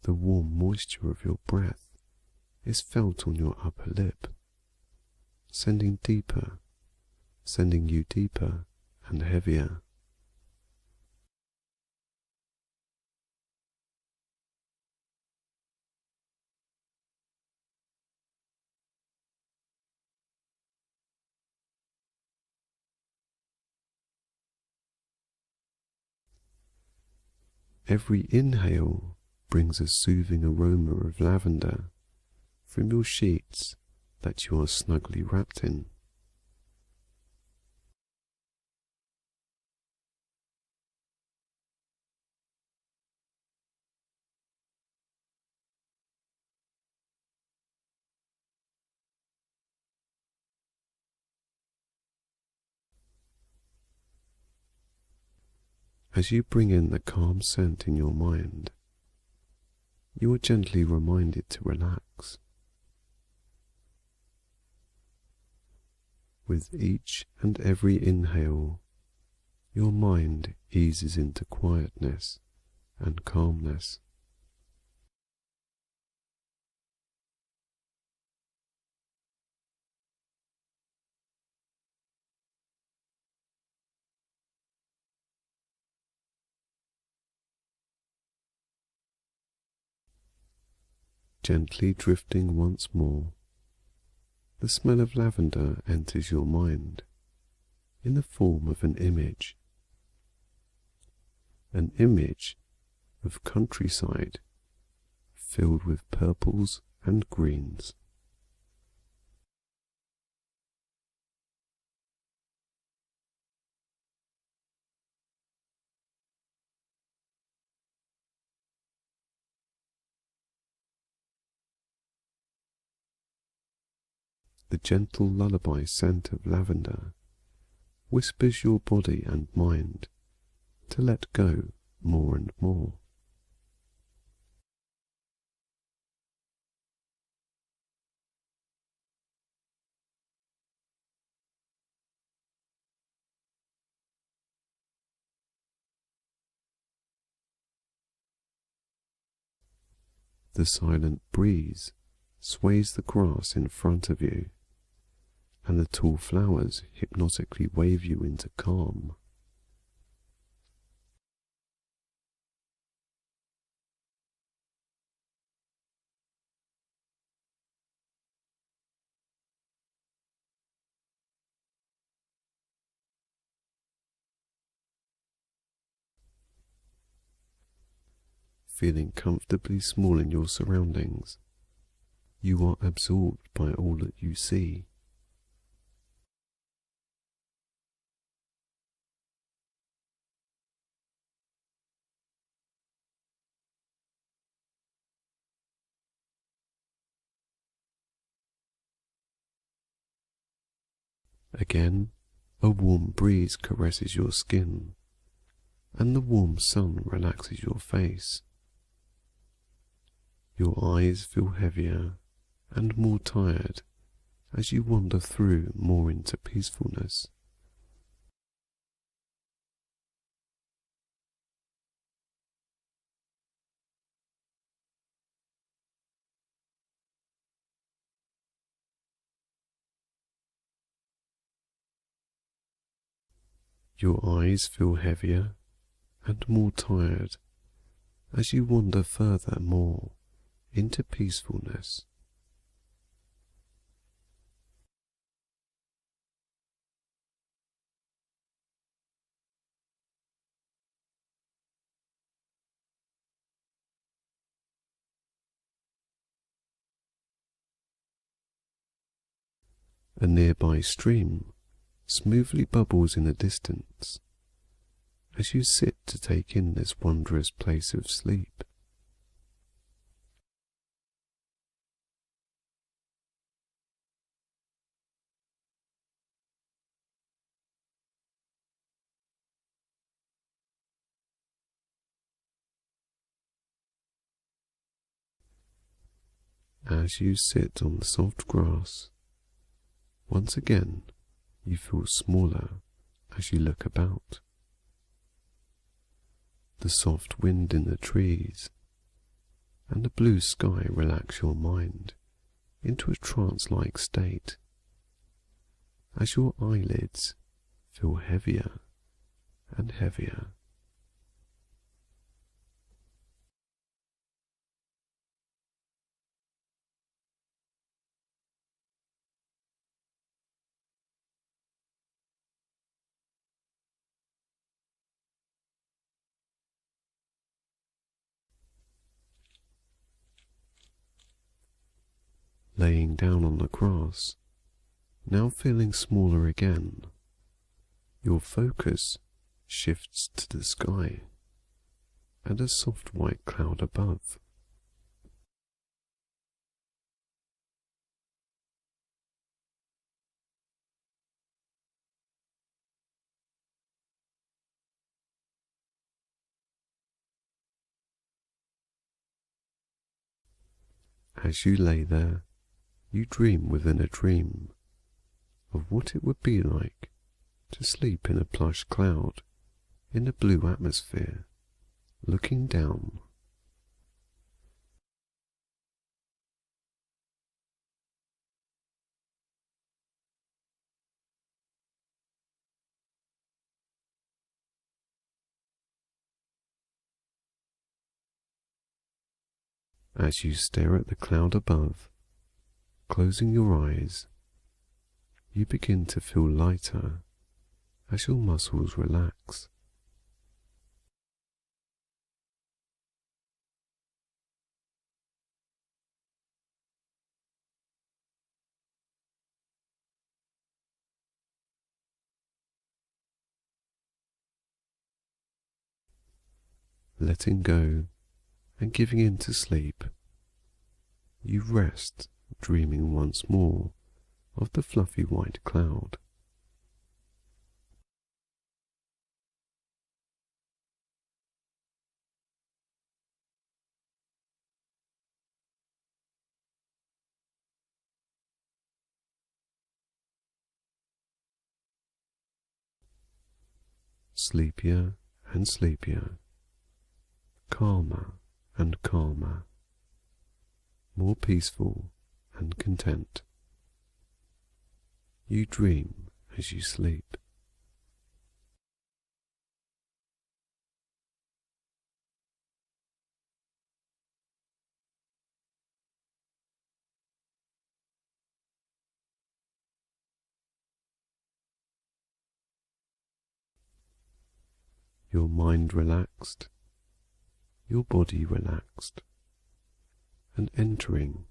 the warm moisture of your breath is felt on your upper lip, sending you deeper and heavier. Every inhale brings a soothing aroma of lavender from your sheets that you are snugly wrapped in. As you bring in the calm scent in your mind, you are gently reminded to relax. With each and every inhale, your mind eases into quietness and calmness. Gently drifting once more, the smell of lavender enters your mind in the form of an image of countryside filled with purples and greens. The gentle lullaby scent of lavender whispers your body and mind to let go more and more. The silent breeze sways the grass in front of you, and the tall flowers hypnotically wave you into calm. feeling comfortably small in your surroundings. You are absorbed by all that you see. Again, a warm breeze caresses your skin, and the warm sun relaxes your face. Your eyes feel heavier and more tired as you wander through more into peacefulness. Your eyes feel heavier and more tired as you wander further more into peacefulness. A nearby stream smoothly bubbles in the distance as you sit to take in this wondrous place of sleep. As you sit on the soft grass, once again you feel smaller as you look about. The soft wind in the trees and the blue sky relax your mind into a trance-like state as your eyelids feel heavier and heavier. Laying down on the grass, now feeling smaller again, your focus shifts to the sky and a soft white cloud above. As you lay there, you dream within a dream of what it would be like to sleep in a plush cloud in a blue atmosphere, looking down. As you stare at the cloud above, closing your eyes, you begin to feel lighter as your muscles relax. Letting go and giving in to sleep, you rest, dreaming once more of the fluffy white cloud. Sleepier and sleepier, calmer and calmer, more peaceful and content. You dream as you sleep. Your mind relaxed, your body relaxed and entering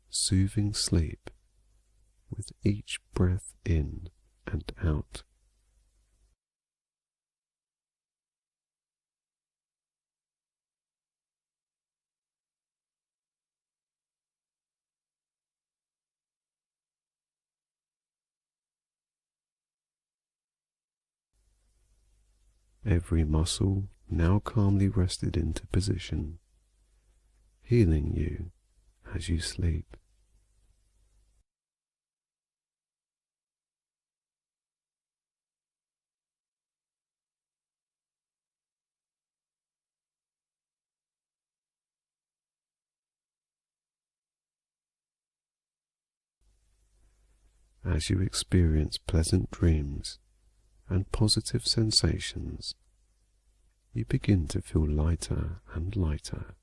soothing sleep with each breath in and out. Every muscle now calmly rested into position, healing you as you sleep. As you experience pleasant dreams and positive sensations, you begin to feel lighter and lighter.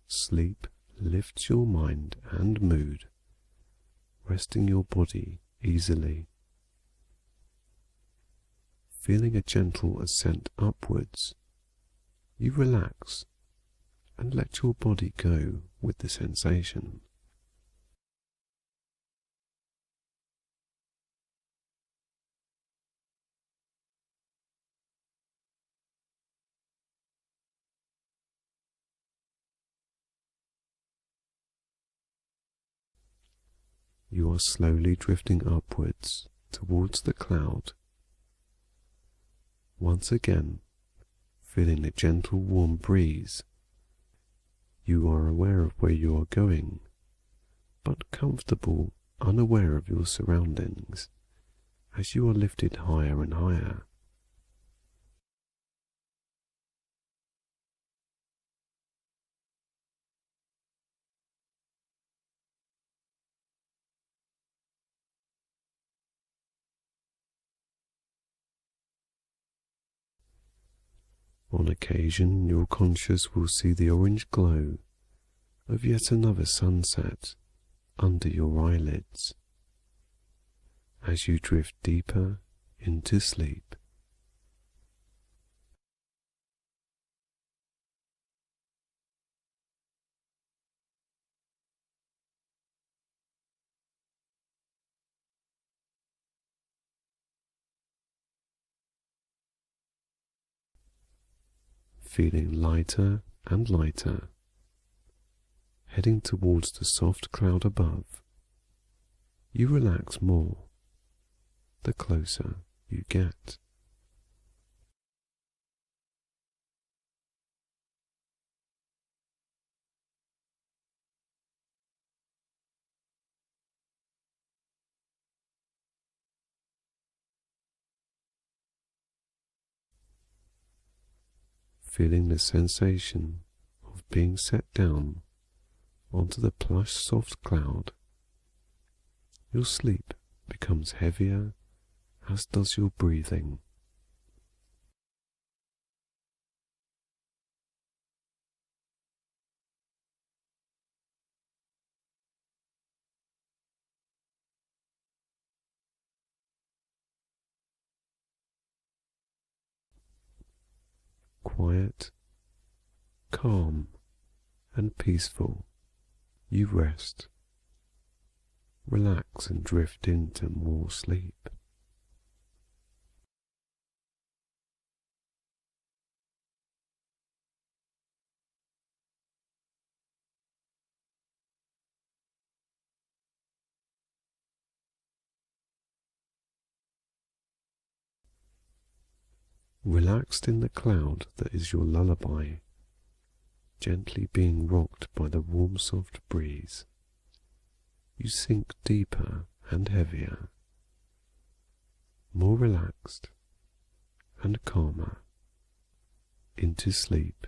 Sleep lifts your mind and mood, resting your body easily. Feeling a gentle ascent upwards, you relax and let your body go with the sensation. You are slowly drifting upwards towards the cloud. Once again, feeling the gentle warm breeze, you are aware of where you are going, but comfortable, unaware of your surroundings, as you are lifted higher and higher. On occasion, your conscious will see the orange glow of yet another sunset under your eyelids as you drift deeper into sleep. Feeling lighter and lighter, heading towards the soft cloud above, you relax more the closer you get. Feeling the sensation of being set down onto the plush soft cloud, your sleep becomes heavier, as does your breathing. Quiet, calm, and peaceful, you rest, relax and drift into more sleep. Relaxed in the cloud that is your lullaby, gently being rocked by the warm soft breeze, you sink deeper and heavier, more relaxed and calmer into sleep.